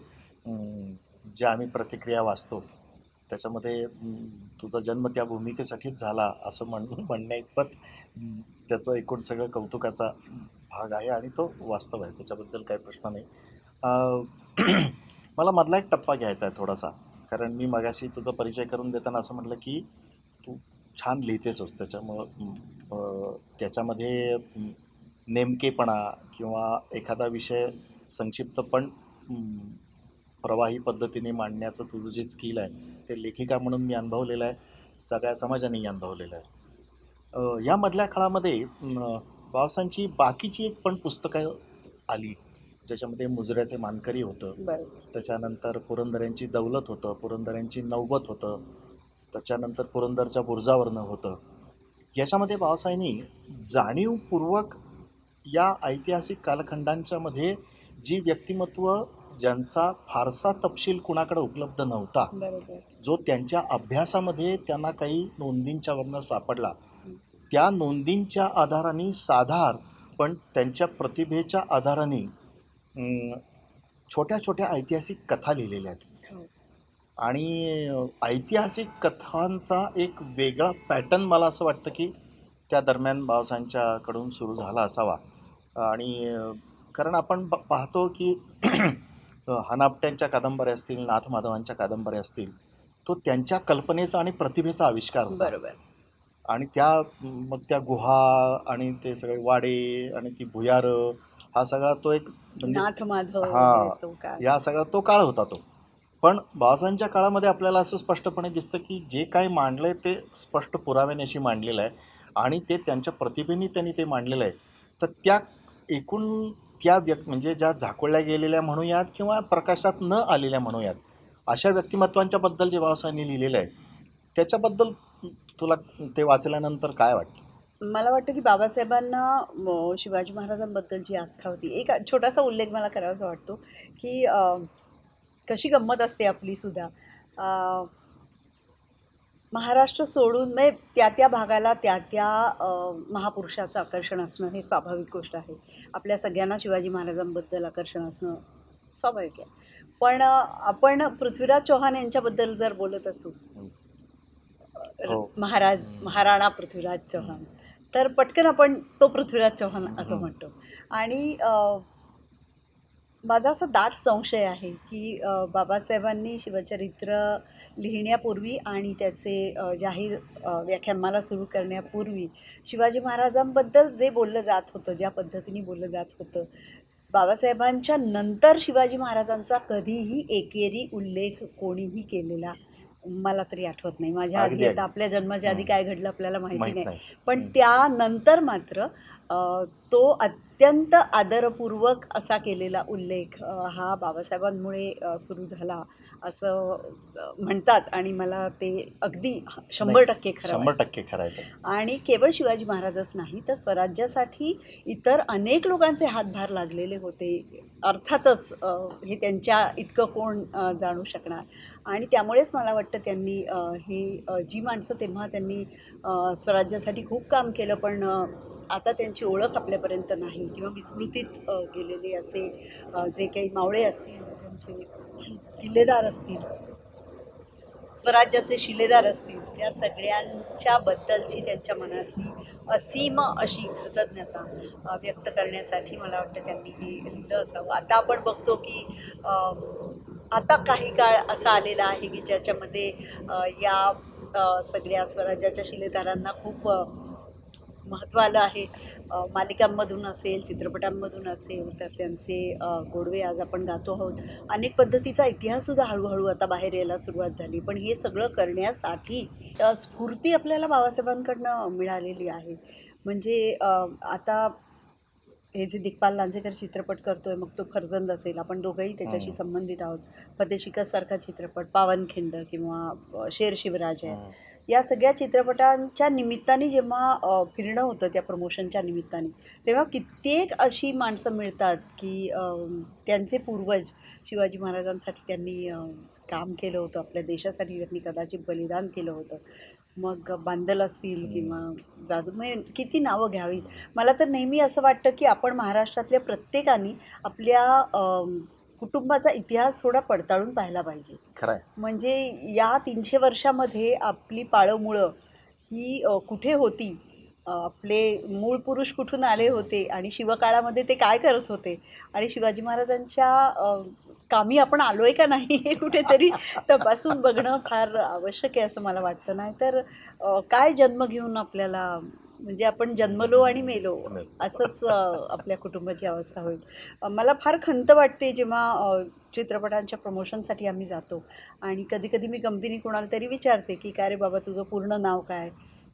ज्या आम्ही प्रतिक्रिया वाचतो त्याच्यामध्ये तुझा जन्म त्या भूमिकेसाठीच झाला असं म्हणण्या इतपत त्याचं एकूण सगळं कौतुकाचा भाग आहे आणि तो वास्तव आहे, त्याच्याबद्दल काही प्रश्न नाही. मला मधला एक टप्पा घ्यायचा आहे थोडासा, कारण मी मगाशी तुझा परिचय करून देताना असं म्हटलं की तू छान लिहितेसच, त्याच्यामुळं त्याच्यामध्ये नेमकेपणा किंवा एखादा विषय संक्षिप्त पण प्रवाही पद्धतीने मांडण्याचं तुझं जे स्किल आहे ते लेखिका म्हणून मी अनुभवलेलं आहे, सगळ्या समाजानेही अनुभवलेलं आहे. यामधल्या काळामध्ये बाबासाहेबांची बाकीची एक पण पुस्तकं आली ज्याच्यामध्ये मुजऱ्याचे मानकरी होतं, बरोबर. त्याच्यानंतर पुरंदऱ्यांची दौलत होतं, पुरंदऱ्यांची नौबत होतं, त्याच्यानंतर पुरंदरच्या बुर्जावरनं होतं. याच्यामध्ये बाबासाहेबांनी जाणीवपूर्वक या ऐतिहासिक कालखंडांच्या मध्ये जी व्यक्तिमत्व ज्यांचा फारसा तपशील कुणाकडे उपलब्ध नव्हता, बरोबर. जो त्यांच्या अभ्यासामध्ये त्यांना काही नोंदींच्या वरनं सापडला, त्या नोंदींच्या आधाराने साधार पण त्यांच्या प्रतिभेच्या आधाराने छोट्या छोट्या ऐतिहासिक कथा लिहिलेल्या आहेत. हो. आणि ऐतिहासिक कथांचा एक वेगळा पॅटर्न मला असं वाटतं की त्या दरम्यान बाबासाहेबांच्याकडून सुरू झाला असावा. आणि कारण आपण पाहतो की हनापट्यांच्या कादंबऱ्या असतील, नाथमाधवांच्या कादंबऱ्या असतील, तो त्यांच्या कल्पनेचा आणि प्रतिभेचा आविष्कार होता. बरोबर. आणि मग त्या गुहा आणि ते सगळे वाडे आणि ती भुयारं, हा सगळा तो एक म्हणजे नाथ माधव हा तो काळ. या सगळा तो काळ होता तो. पण बाबासाहेबांच्या काळामध्ये आपल्याला असं स्पष्टपणे दिसतं की जे काही मांडलंय ते स्पष्ट पुराव्यानिशी मांडलेलं आहे आणि ते त्यांच्या प्रतिभेने त्यांनी ते मांडलेलं आहे. तर त्या एकूण त्या म्हणजे ज्या झाकोळल्या गेलेल्या म्हणूयात किंवा प्रकाशात न आलेल्या म्हणूयात, अशा व्यक्तिमत्वांच्या बद्दल जे बाबासाहेबांनी लिहिलेलं आहे त्याच्याबद्दल तुला ते वाचल्यानंतर काय वाटतं? मला वाटतं की बाबासाहेबांना शिवाजी महाराजांबद्दल जी आस्था होती, एक छोटासा उल्लेख मला करावासा वाटतो की कशी गंमत असते आपली सुद्धा. महाराष्ट्र सोडून म्हणजे त्या भागाला त्या महापुरुषाचं आकर्षण असणं हे स्वाभाविक गोष्ट आहे. आपल्या सगळ्यांना शिवाजी महाराजांबद्दल आकर्षण असणं स्वाभाविक आहे. पण आपण पृथ्वीराज चौहान यांच्याबद्दल जर बोलत असू, हो. महाराणा पृथ्वीराज चौहान, तर पटकन आपण तो पृथ्वीराज चौहान असं म्हणतो. आणि माझा असा दाट संशय आहे की बाबासाहेबांनी शिवचरित्र लिहिण्यापूर्वी आणि त्याचे जाहीर व्याख्यानमाला सुरू करण्यापूर्वी शिवाजी महाराजांबद्दल जे बोललं जात होतं, ज्या पद्धतीने बोललं जात होतं, बाबासाहेबांच्या नंतर शिवाजी महाराजांचा कधीही एकेरी उल्लेख कोणीही केलेला मला तरी आठवत नाही. माझ्या आधी आता आपल्या जन्माच्या आधी काय घडलं आपल्याला माहिती नाही, पण त्यानंतर मात्र तो अत्यंत आदरपूर्वक असा केलेला उल्लेख हा बाबासाहेबांमुळे सुरू झाला असं म्हणतात. आणि मला ते अगदी 100% खरं वाटतं. 100% खरं आहे. आणि केवळ शिवाजी महाराजच नाही तर स्वराज्यासाठी इतर अनेक लोकांचे हातभार लागलेले होते. अर्थातच हे त्यांच्या इतकं कोण जाणू शकणार. आणि त्यामुळेच मला वाटतं त्यांनी हे जी माणसं तेव्हा त्यांनी स्वराज्यासाठी खूप काम केलं पण आता त्यांची ओळख आपल्यापर्यंत नाही किंवा विस्मृतीत गेलेले असे जे काही मावळे असतील, त्यांचे किल्लेदार असतील, स्वराज्याचे शिलेदार असतील, त्या सगळ्यांच्या बद्दलची त्यांच्या मनातली असीम अशी कृतज्ञता व्यक्त करण्यासाठी मला वाटतं त्यांनी हे लिहिलं असावं. आता आपण बघतो की आता काही काळ असा आलेला आहे की ज्याच्यामध्ये या सगळ्या स्वराज्याच्या शिलेदारांना खूप महत्त्व आलं आहे. मालिकांमधून असेल, चित्रपटांमधून असेल, तर त्यांचे गोडवे आज आपण गातो आहोत. अनेक पद्धतीचा इतिहाससुद्धा हळूहळू आता बाहेर यायला सुरुवात झाली. पण हे सगळं करण्यासाठी स्फूर्ती आपल्याला बाबासाहेबांकडनं मिळालेली आहे. म्हणजे आता हे जे दिग्पाल लांजेकर चित्रपट करतोय, मग तो फर्जंद असेल, आपण दोघंही त्याच्याशी संबंधित आहोत. फतेह शिकस्तसारखा चित्रपट, पावनखिंड किंवा शेर शिवराज आहे. या सगळ्या चित्रपटांच्या निमित्ताने जेव्हा फिरणं होतं त्या प्रमोशनच्या निमित्ताने, तेव्हा कित्येक अशी माणसं मिळतात की त्यांचे पूर्वज शिवाजी महाराजांसाठी त्यांनी काम केलं होतं, आपल्या देशासाठी त्यांनी कदाचित बलिदान केलं होतं. मग बांदल असतील किंवा जाधव, म्हणजे किती नावं घ्यावीत. मला तर नेहमी असं वाटतं की आपण महाराष्ट्रातल्या प्रत्येकाने आपल्या कुटुंबाचा इतिहास थोडा पडताळून पाहायला पाहिजे. खरं आहे. म्हणजे या 300 वर्षामध्ये आपली पाळंमुळं ही कुठे होती, आपले मूळ पुरुष कुठून आले होते आणि शिवकाळामध्ये ते काय करत होते आणि शिवाजी महाराजांच्या कामी आपण आलो आहे का नाही हे कुठेतरी तपासून बघणं फार आवश्यक आहे असं मला वाटतं. नाही तर काय जन्म घेऊन आपल्याला, म्हणजे आपण जन्मलो आणि मेलो असंच आपल्या कुटुंबाची अवस्था होईल. मला फार खंत वाटते जेव्हा चित्रपटांच्या प्रमोशनसाठी आम्ही जातो आणि कधी कधी मी गमतीने कोणाला तरी विचारते की काय रे बाबा तुझं पूर्ण नाव काय,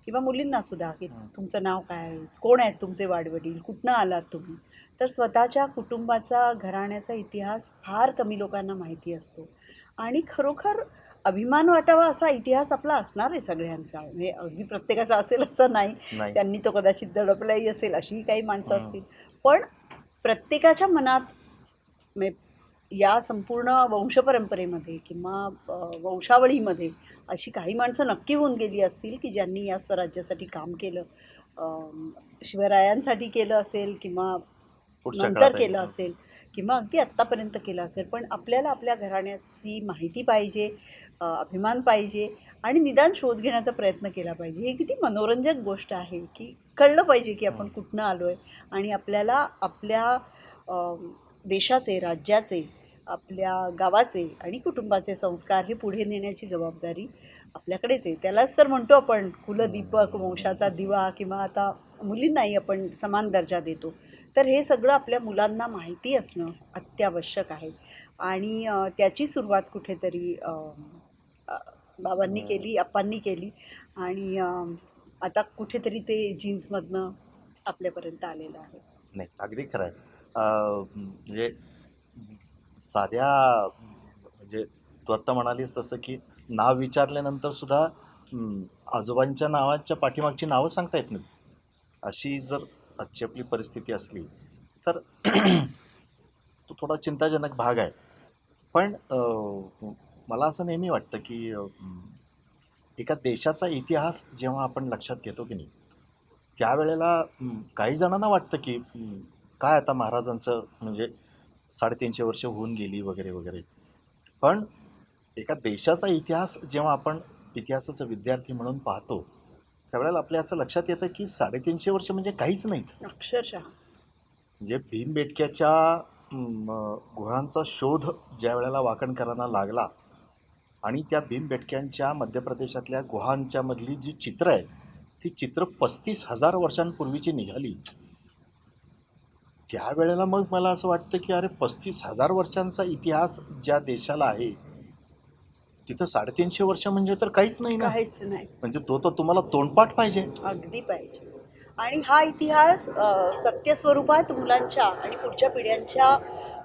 किंवा मुलींनासुद्धा की तुमचं नाव काय, कोण आहेत तुमचे वाडवडील, कुठनं आलात तुम्ही. तर स्वतःच्या कुटुंबाचा, घराण्याचा इतिहास फार कमी लोकांना माहिती असतो आणि खरोखर अभिमान वाटावा असा इतिहास आपला असणार आहे सगळ्यांचा. म्हणजे अगदी प्रत्येकाचा असेल असं नाही, त्यांनी तो कदाचित दडपलाही असेल, अशीही काही माणसं असतील. पण प्रत्येकाच्या मनात, म्हणजे या संपूर्ण वंशपरंपरेमध्ये किंवा वंशावळीमध्ये अशी काही माणसं नक्की होऊन गेली असतील की ज्यांनी या स्वराज्यासाठी काम केलं. शिवरायांसाठी केलं असेल किंवा नंतर केलं असेल किंवा अगदी आत्तापर्यंत केलं असेल. पण आपल्याला आपल्या घराण्याची माहिती पाहिजे, अभिमान पाहिजे आणि निदान शोध घेण्याचा प्रयत्न केला पाहिजे. ही किती मनोरंजक गोष्ट आहे की कळलं पाहिजे की आपण कुठनं आलो आहे आणि आपल्याला आपल्या देशाचे, राज्याचे, आपल्या गावाचे आणि कुटुंबाचे संस्कार हे पुढे नेण्याची जबाबदारी आपल्याकडेच आहे. त्यालाच तर म्हणतो आपण कुलदीपक, वंशाचा दिवा, किंवा आता मुलींनाही आपण समान दर्जा देतो. तर हे सगळं आपल्या मुलांना माहिती असणं अत्यावश्यक आहे आणि त्याची सुरुवात कुठेतरी बाबांनी केली, आप्पांनी केली आणि आता कुठेतरी ते जीन्समधनं आपल्यापर्यंत आलेलं आहे. नाही, अगदी खरं आहे. म्हणजे साध्या, म्हणजे तू आत्ता म्हणालीस तसं की नाव विचारल्यानंतर सुद्धा आजोबांच्या नावाच्या पाठीमागची नावं सांगता येत नाहीत. अशी जर आजची आपली परिस्थिती असली तर तो थोडा चिंताजनक भाग आहे. पण मला असं नेहमी वाटतं की एका देशाचा इतिहास जेव्हा आपण लक्षात घेतो की नाही, त्यावेळेला काही जणांना वाटतं की काय आता महाराजांचं म्हणजे 350 वर्ष होऊन गेली वगैरे वगैरे. पण एका देशाचा इतिहास जेव्हा आपण इतिहासाचा विद्यार्थी म्हणून पाहतो, त्यावेळेला आपल्या असं लक्षात येतं की 350 वर्ष म्हणजे काहीच नाहीत. अक्षरशः म्हणजे भीमबेटक्याच्या गुहांचा शोध ज्या वेळेला वाकणकरांना लागला आणि त्या भीमबेटक्यांच्या मध्य प्रदेशातल्या गुहांच्या मधली जी चित्र आहेत, ती चित्र 35,000 वर्षांपूर्वीची निघाली. त्यावेळेला मग मला असं वाटतं की अरे 35,000 वर्षांचा इतिहास ज्या देशाला आहे तिथं 350 वर्ष म्हणजे तर काहीच नाही ना. काहीच नाही. म्हणजे तो तर तुम्हाला तोंडपाठ पाहिजे. अगदी पाहिजे. आणि हा इतिहास सत्यस्वरूपात मुलांच्या आणि पुढच्या पिढ्यांच्या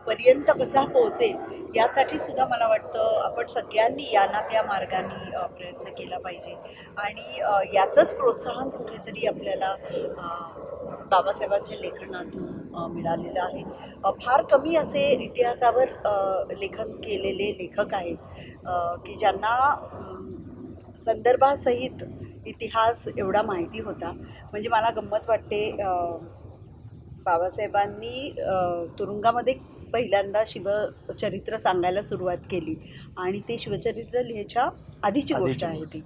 पर्यंत कसा पोहोचेल यासाठी सुद्धा मला वाटतं आपण सगळ्यांनी या ना त्या मार्गाने प्रयत्न केला पाहिजे आणि याचंच प्रोत्साहन कुठेतरी आपल्याला बाबासाहेबांच्या लेखनातून मिळालेलं आहे. फार कमी असे इतिहासावर लेखन केलेले लेखक आहेत की ज्यांना संदर्भासहित इतिहास एवढा माहिती होता. म्हणजे मला गंमत वाटते, बाबासाहेबांनी तुरुंगामध्ये पहिल्यांदा शिवचरित्र सांगायला सुरुवात केली आणि ते शिवचरित्र लिहायच्या आधीची गोष्ट आहे ती.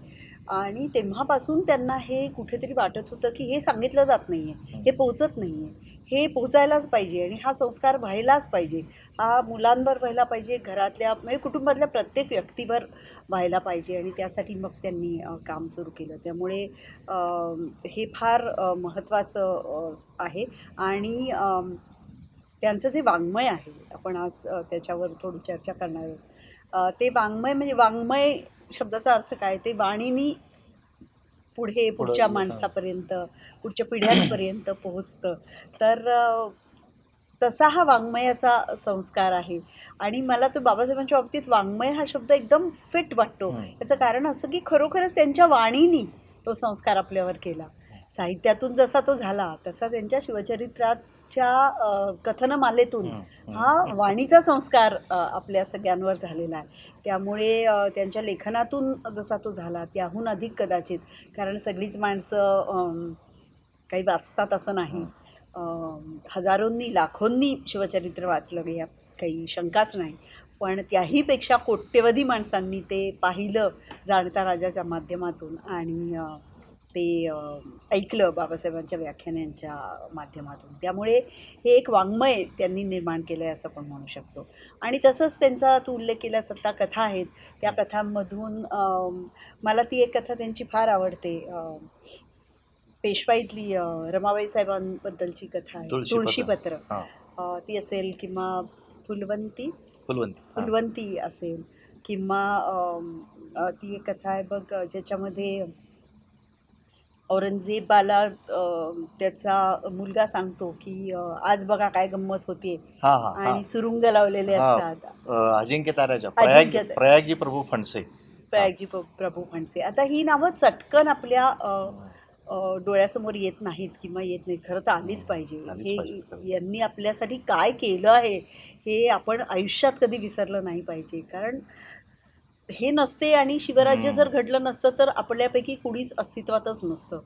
आणि तेव्हापासून त्यांना हे कुठेतरी वाटत होतं की हे सांगितलं जात नाही आहे, हे पोचत नाही आहे, हे पोचायलाच पाहिजे आणि हा संस्कार व्हायलाच पाहिजे. हा मुलांवर व्हायला पाहिजे, घरातल्या म्हणजे कुटुंबातल्या प्रत्येक व्यक्तीवर व्हायला पाहिजे आणि त्यासाठी मग त्यांनी काम सुरू केलं. त्यामुळे हे फार महत्त्वाचं आहे आणि त्यांचं जे वाङ्मय आहे, आपण आज त्याच्यावर थोडी चर्चा करणार आहोत. ते वाङ्मय म्हणजे वाङ्मय शब्दाचा अर्थ काय? ते वाणीनी पुढे पुढच्या पुढं माणसापर्यंत, पुढच्या पिढ्यांपर्यंत पोहोचतं. तर तसा हा वाङ्मयाचा संस्कार आहे आणि मला तो बाबासाहेबांच्या बाबतीत वाङ्मय हा शब्द एकदम फिट वाटतो. याचं कारण असं की खरोखरच त्यांच्या वाणीनी तो संस्कार आपल्यावर केला. साहित्यातून जसा तो झाला तसा त्यांच्या शिवचरित्राच्या कथनमालेतून हा वाणीचा संस्कार आपल्या सगळ्यांवर झालेला आहे. त्यामुळे त्यांच्या लेखनातून जसा तो झाला त्याहून अधिक कदाचित, कारण सगळीच माणसं काही वाचतात असं नाही. हजारोंनी लाखोंनी शिवचरित्र वाचलं यात काही शंकाच नाही, पण त्याहीपेक्षा कोट्यवधी माणसांनी ते पाहिलं जाणता राजाच्या माध्यमातून आणि ते ऐकलं बाबासाहेबांच्या व्याख्यानांच्या माध्यमातून. त्यामुळे हे एक वाङ्मय त्यांनी निर्माण केलं आहे असं आपण म्हणू शकतो. आणि तसंच त्यांचा तू उल्लेख केला 7 कथा आहेत. त्या कथांमधून मला ती एक कथा त्यांची फार आवडते. पेशवाईतली रमाबाई साहेबांबद्दलची कथा आहे, तुळशीपत्र. ती असेल किंवा फुलवंती फुलवंती असेल किंवा ती एक कथा आहे बघ ज्याच्यामध्ये औरंगजेबाला त्याचा मुलगा सांगतो की आज बघा काय गंमत होतीये आणि सुरुंग लावलेले असतात. अजिंक्य ताराजा, प्रयागजी प्रभू फणसे. आता ही नावं चटकन आपल्या डोळ्यासमोर येत नाहीत किंवा येत नाहीत. खरं तर आलीच पाहिजे. हे यांनी आपल्यासाठी काय केलं आहे हे आपण आयुष्यात कधी विसरलं नाही पाहिजे. कारण हे नसते आणि शिवराज्य जर घडलं नसतं तर आपल्यापैकी कुणीच अस्तित्वातच नसतं.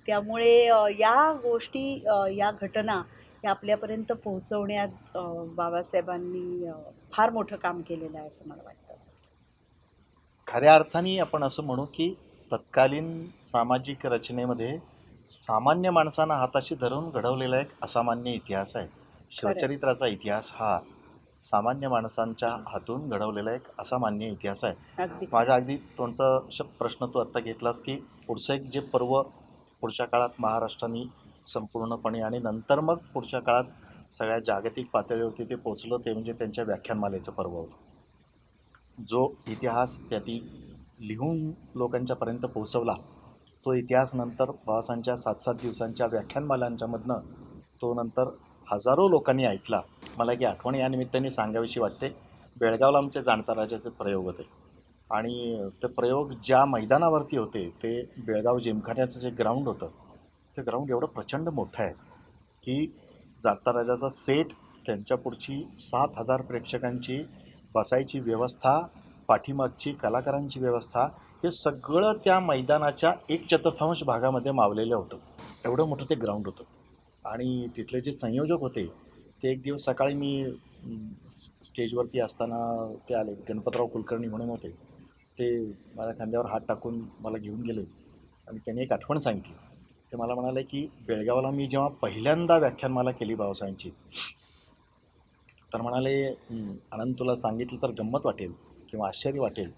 त्यामुळे या गोष्टी, या घटना या आपल्यापर्यंत पोहोचवण्यात बाबासाहेबांनी फार मोठं काम केलेलं आहे असं मला वाटतं. खऱ्या अर्थाने आपण असं म्हणू की तत्कालीन सामाजिक रचनेमध्ये सामान्य माणसांना हाताशी धरून घडवलेला एक असामान्य इतिहास आहे. शिवचरित्राचा इतिहास हा सामान्य माणसांच्या हातून घडवलेला एक असामान्य इतिहास आहे. माझ्या अगदी तोंडचा प्रश्न तू आत्ता घेतलास की पुढचं एक जे पर्व पुढच्या काळात महाराष्ट्राने संपूर्णपणे आणि नंतर मग पुढच्या काळात सगळ्या जागतिक पातळीवरती ते पोचलं ते म्हणजे त्यांच्या व्याख्यानमालेचं पर्व होतं. जो इतिहास त्याती लिहून लोकांच्यापर्यंत पोहोचवला तो इतिहास नंतर बाबासाहेबांच्या 7-7 दिवसांच्या व्याख्यानमालांच्या मधनं तो नंतर हजारो लोकांनी ऐकला. मला की आठवण या निमित्ताने सांगावीशी वाटते. बेळगावला आमचे जाणता राजाचे प्रयोग होते आणि ते प्रयोग ज्या मैदानावरती होते ते बेळगाव जिमखान्याचं जे ग्राउंड होतं ते ग्राउंड एवढं प्रचंड मोठं आहे की जाणता राजाचा सेट, त्यांच्या पुढची 7,000 प्रेक्षकांची बसायची व्यवस्था, पाठीमागची कलाकारांची व्यवस्था, हे सगळं त्या मैदानाच्या 1/4 भागामध्ये मावलेलं होतं. एवढं मोठं ते ग्राउंड होतं. आणि तिथले जे संयोजक होते ते एक दिवस सकाळी मी स्टेजवरती असताना ते आले, गणपतराव कुलकर्णी म्हणून होते. ते माझ्या खांद्यावर हात टाकून मला घेऊन गेले आणि त्यांनी एक आठवण सांगितली. ते मला म्हणाले की बेळगावला मी जेव्हा पहिल्यांदा व्याख्यानमाला केली बाबासाहेबांची तर म्हणाले, आनंद तुला सांगितलं तर गंमत वाटेल किंवा आश्चर्य वाटेल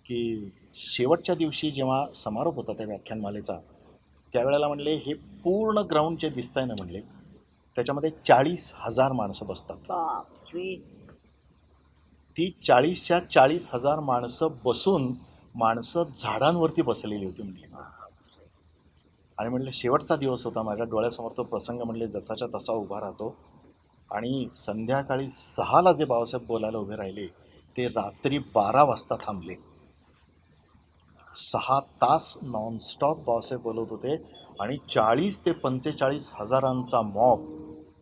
की शेवटच्या दिवशी जेव्हा समारोप होता त्या व्याख्यानमालेचा त्यावेळेला म्हणले हे पूर्ण ग्राउंड जे दिसत आहे ना म्हणले त्याच्यामध्ये 40,000 माणसं बसतात. ती 40च्या 40,000 माणसं बसून माणसं झाडांवरती बसलेली होती म्हणले. आणि म्हणले शेवटचा दिवस होता, माझ्या डोळ्यासमोर तो प्रसंग म्हणले जसाच्या तसा उभा राहतो. आणि संध्याकाळी 6ला जे बाबासाहेब बोलायला उभे राहिले ते रात्री 12 वाजता थांबले. 6 तास नॉनस्टॉप बाबासाहेब बोलत होते आणि 40 ते 45 हजारांचा मॉब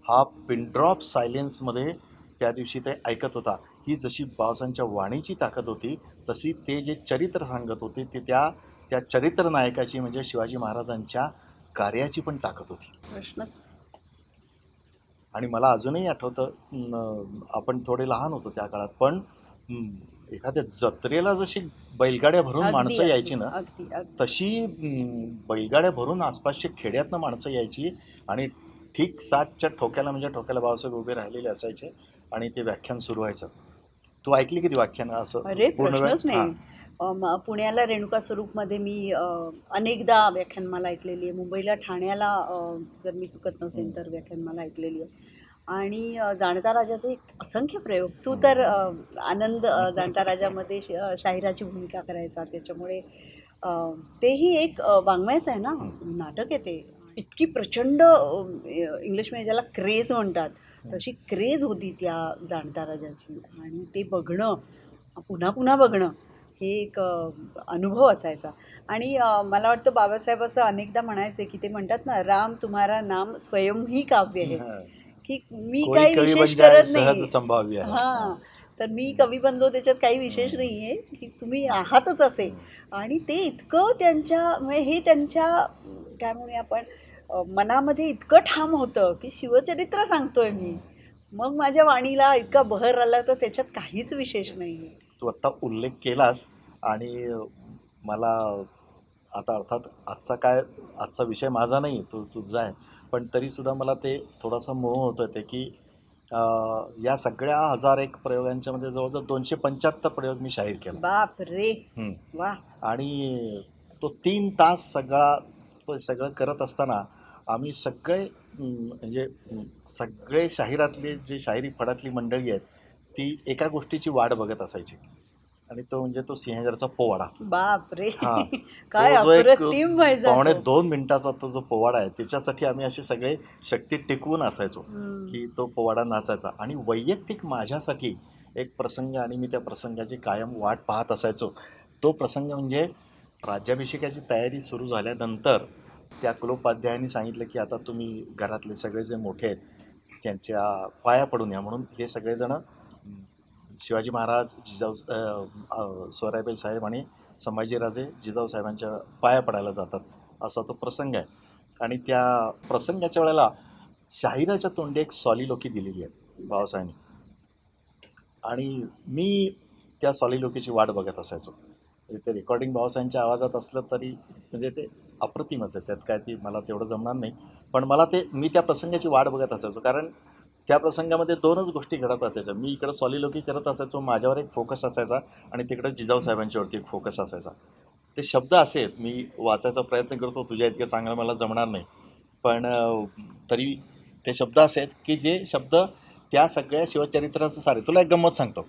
हा पिनड्रॉप सायलेन्समध्ये त्या दिवशी ते ऐकत होता. ही जशी बाबासाहेबांच्या वाणीची ताकद होती तशी ते जे चरित्र सांगत होते ते त्या चरित्र नायकाची म्हणजे शिवाजी महाराजांच्या कार्याची पण ताकद होती. प्रश्नच. आणि मला अजूनही आठवतं, आपण थोडे लहान होतो त्या काळात, पण एखाद्या जत्रेला जशी बैलगाड्या भरून माणसं यायची ना तशी बैलगाड्या भरून आसपासच्या खेड्यातनं माणसं यायची आणि ठीक 7च्या ठोक्याला म्हणजे ठोक्याला बाबासाहेब उभे राहिलेले असायचे आणि ते व्याख्यान सुरू व्हायचं. तू ऐकली किती व्याख्यान असं अरे पूर्ण वेळ? प्रश्नच नाही. पुण्याला रेणुका स्वरूपमध्ये मी अनेकदा व्याख्यानमाला ऐकलेली आहे. मुंबईला ठाण्याला जर मी चुकत नसेल तर व्याख्यानमाला ऐकलेली आहे. आणि जाणता राजाचे असंख्य प्रयोग. तू तर आनंद जाणता राजामध्ये शाहिराची भूमिका करायचा, त्याच्यामुळे तेही एक वाङ्मयच आहे ना, नाटक आहे ते. इतकी प्रचंड इंग्लिशमध्ये ज्याला क्रेज म्हणतात तशी क्रेज होती त्या जाणता राजाची. आणि ते बघणं, पुन्हा पुन्हा बघणं, हे एक अनुभव असायचा. आणि मला वाटतं बाबासाहेब असं अनेकदा म्हणायचे की ते म्हणतात ना, राम तुम्हारा नाम स्वयं ही काव्य आहे, की मी कोई काही कवी विशेष बन जाए करत सहज नाही. संभाव्य आहे. हां, तर मी कवी बनलो त्याच्यात काही विशेष नाही आहे, की तुम्ही आहातच असे. आणि ते इतकं त्यांच्या म्हणजे हे त्यांच्या काय म्हणूया आपण मनामध्ये इतकं ठाम होतं की शिवचरित्र सांगतोय मी, मग माझ्या वाणीला इतका बहर आला, तर त्याच्यात काहीच विशेष नाही आहे. तू आत्ता उल्लेख केलास आणि मला आता अर्थात आजचा विषय माझा नाही, तुझा आहे, पण तरीसुद्धा मला ते थोडासा मोह होतं ते की या सगळ्या 1001 प्रयोगांच्यामध्ये जवळजवळ 275 प्रयोग मी शाहीर केला. बाप रे, हं. वा. आणि तो 3 तास तो सगळं करत असताना आम्ही सगळे म्हणजे सगळे शाहिरातले जे शाहिरी फडातली मंडळी आहेत ती एका गोष्टीची वाट बघत असायची, आणि तो म्हणजे तो सिंहगडचा पोवाडा. बाप रे, हां, काय तो जो एक अप्रतिम व्हायचा पावणे तो. 2 मिनिटाचा तो जो पोवाडा आहे त्याच्यासाठी आम्ही असे सगळे शक्ती टिकवून असायचो की तो पोवाडा नाचायचा. आणि वैयक्तिक माझ्यासाठी एक प्रसंग, आणि मी त्या प्रसंगाची कायम वाट पाहत असायचो. तो प्रसंग म्हणजे राज्याभिषेकाची तयारी सुरू झाल्यानंतर त्या कुलोपाध्यायांनी सांगितलं की आता तुम्ही घरातले सगळे जे मोठे आहेत त्यांच्या पाया पडून या, म्हणून हे सगळेजण शिवाजी महाराज, सोयराबाई साहेब आणि संभाजीराजे जिजाऊ साहेबांच्या पाया पडायला जातात, असा तो प्रसंग आहे. आणि त्या प्रसंगाच्या वेळेला शाहिराच्या तोंडी एक सॉलिलोकी दिलेली आहे बाबासाहेबांनी, आणि मी त्या सॉलिलोकीची वाट बघत असायचो. म्हणजे ते रेकॉर्डिंग बाबासाहेबांच्या आवाजात असलं तरी म्हणजे ते अप्रतिमच आहे, त्यात काय ती मला तेवढं जमणार नाही, पण मी त्या प्रसंगाची वाट बघत असायचो. कारण त्या प्रसंगामध्ये 2च गोष्टी घडत असायच्या. मी इकडं सॉलिलोकी करत असायचो, माझ्यावर एक फोकस असायचा, आणि तिकडं जिजाऊ साहेबांच्यावरती एक फोकस असायचा. ते शब्द असे मी वाचायचा प्रयत्न करतो, तुझ्या इतके चांगलं मला जमणार नाही, पण तरी ते शब्द असे आहेत की जे शब्द त्या सगळ्या शिवचरित्राचं सारे. तुला एक गंमत सांगतो.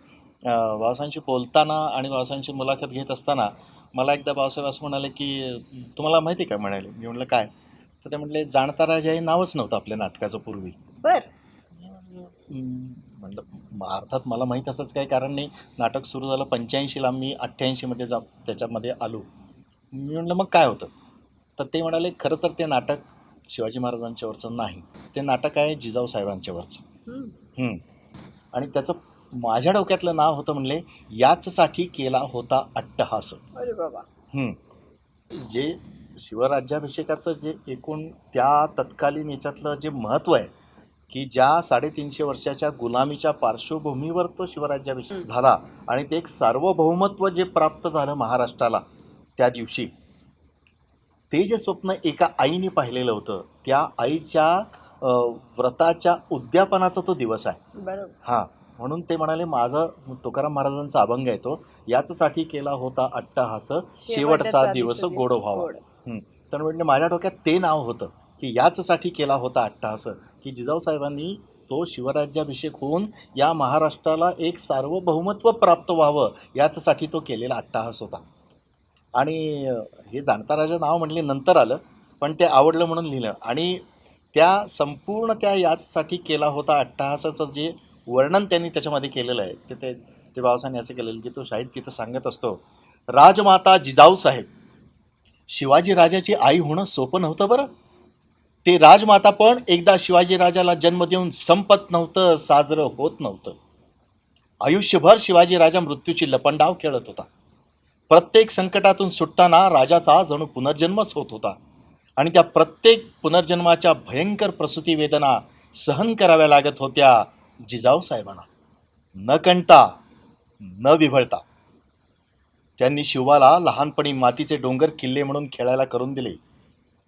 बाबासाहेबांशी बोलताना आणि बाबासाहेबांची मुलाखत घेत असताना मला एकदा बाबासाहेब असं म्हणाले की तुम्हाला माहिती आहे काय म्हणाले. मी म्हटलं काय. तर ते म्हटले जाणता राजा हे नावच नव्हतं आपल्या नाटकाचं पूर्वी. बर. म्हटलं अर्थात मला माहीत असंच काही कारण नाही. नाटक सुरू झालं 85ला, मी 88मध्ये त्याच्यामध्ये आलो. मी म्हटलं मग काय होतं. तर ते म्हणाले खरं तर ते नाटक शिवाजी महाराजांच्यावरचं नाही, ते नाटक आहे जिजाऊ साहेबांच्यावरचं. आणि त्याचं माझ्या डोक्यातलं नाव होतं म्हणले याचसाठी केला होता अट्टहास. अरे बाबा. जे शिवराज्याभिषेकाचं जे एकूण त्या तत्कालीन याच्यातलं जे महत्त्व आहे की ज्या 350 वर्षाच्या गुलामीच्या पार्श्वभूमीवर तो शिवराज्याभिषेक झाला, आणि ते एक सार्वभौमत्व जे प्राप्त झालं महाराष्ट्राला त्या दिवशी, ते जे स्वप्न एका आईने पाहिलेलं होतं, त्या आईच्या व्रताच्या उद्यापनाचा तो दिवस आहे. बरोबर. हां, म्हणून ते म्हणाले माझं तुकाराम महाराजांचा अभंग आहे तो, याचसाठी केला होता अट्टहास, शेवटचा दिवस गोड व्हावा. तर म्हणजे माझ्या डोक्यात ते नाव होतं की याचसाठी केला होता अट्टहास, की जिजाऊ साहेबांनी तो शिवराज्याभिषेक होऊन या महाराष्ट्राला एक सार्वभौमत्व प्राप्त व्हावं याचसाठी तो केलेला अट्टहास होता. आणि हे जाणता राजा नाव म्हणले नंतर आलं, पण ते आवडलं म्हणून लिहिलं. आणि त्या संपूर्ण त्या याचसाठी केला होता अट्टहासाचं जे वर्णन त्यांनी त्याच्यामध्ये केलेलं आहे ते बाबासाहेबांनी असं केलेलं की तो शाहीर तिथं सांगत असतो, राजमाता जिजाऊ साहेब शिवाजी राजाची आई होणं सोपं नव्हतं बरं. ते राजमाता पण एकदा शिवाजी राजाला जन्म देऊन संपत नव्हतं, साजरं होत नव्हतं. आयुष्यभर शिवाजी राजा मृत्यूची लपंडाव खेळत होता. प्रत्येक संकटातून सुटताना राजाचा जणू पुनर्जन्मच होत होता, आणि त्या प्रत्येक पुनर्जन्माच्या भयंकर प्रसूती वेदना सहन कराव्या लागत होत्या जिजाऊ साहेबांना. न कणता न विव्हळता त्यांनी शिवाला लहानपणी मातीचे डोंगर किल्ले म्हणून खेळायला करून दिले.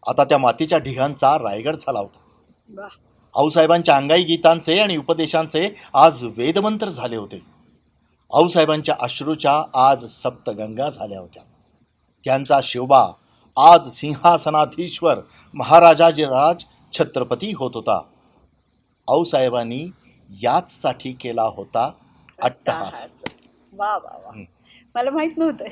आता त्या मातीच्या ढिगांचा रायगड झाला होता. आऊसाहेबांच्या अंगाई गीतांचे आणि उपदेशांचे आज वेदमंत्र झाले होते. आऊसाहेबांच्या अश्रूच्या आज सप्तगंगा झाल्या होत्या. त्यांचा शिवबा आज सिंहासनाधीश्वर महाराजाधिराज छत्रपती होत होता. आऊसाहेबांनी याचसाठी केला होता अट्टहास. वा वा वा, मला माहित नव्हतं.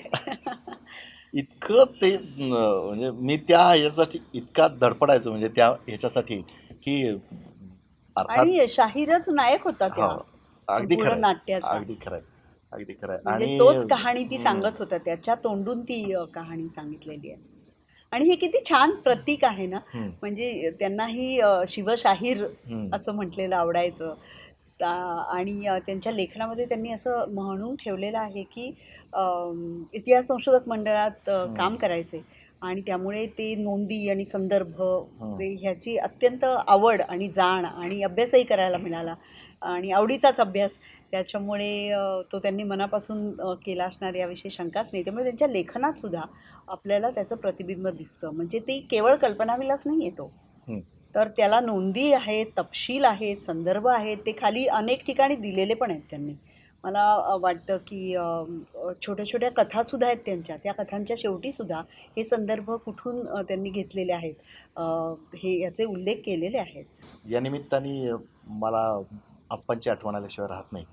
इतकं ते म्हणजे मी त्या ह्याच्यासाठी इतका धडपडायचो, म्हणजे त्या ह्याच्यासाठी की अर्थात आणि शाहीरच नायक होता त्या हो, अगदी पूर्ण खरं, नाट्याचा. अगदी खरं, अगदी खरं. म्हणजे आणि तोच कहाणी ती सांगत होता, त्याच्या तोंडून ती कहाणी सांगितलेली आहे. आणि हे किती छान प्रतीक आहे ना. म्हणजे त्यांनाही शिवशाहीर असं म्हटलेलं आवडायचं. आणि त्यांच्या लेखनामध्ये त्यांनी असं म्हणून ठेवलेलं आहे की इतिहास संशोधक मंडळात काम करायचे आणि त्यामुळे ते नोंदी आणि संदर्भ ते ह्याची अत्यंत आवड आणि जाण आणि अभ्यासही करायला मिळाला आणि आवडीचाच अभ्यास. त्याच्यामुळे तो त्यांनी मनापासून केला असणार याविषयी शंकाच नाही. त्यामुळे त्यांच्या लेखनातसुद्धा आपल्याला त्याचं प्रतिबिंब दिसतं. म्हणजे ती केवळ कल्पनाविलास नाही येतो, तर त्याला नोंदी आहेत, तपशील आहेत, संदर्भ आहेत. ते खाली अनेक ठिकाणी दिलेले पण आहेत त्यांनी. मला वाटतं की छोट्या छोट्या कथासुद्धा आहेत त्यांच्या. त्या कथांच्या शेवटीसुद्धा हे संदर्भ कुठून त्यांनी घेतलेले आहेत हे याचे उल्लेख केलेले आहेत. या निमित्ताने मला आप्पांची आठवण आल्याशिवाय राहत नाही.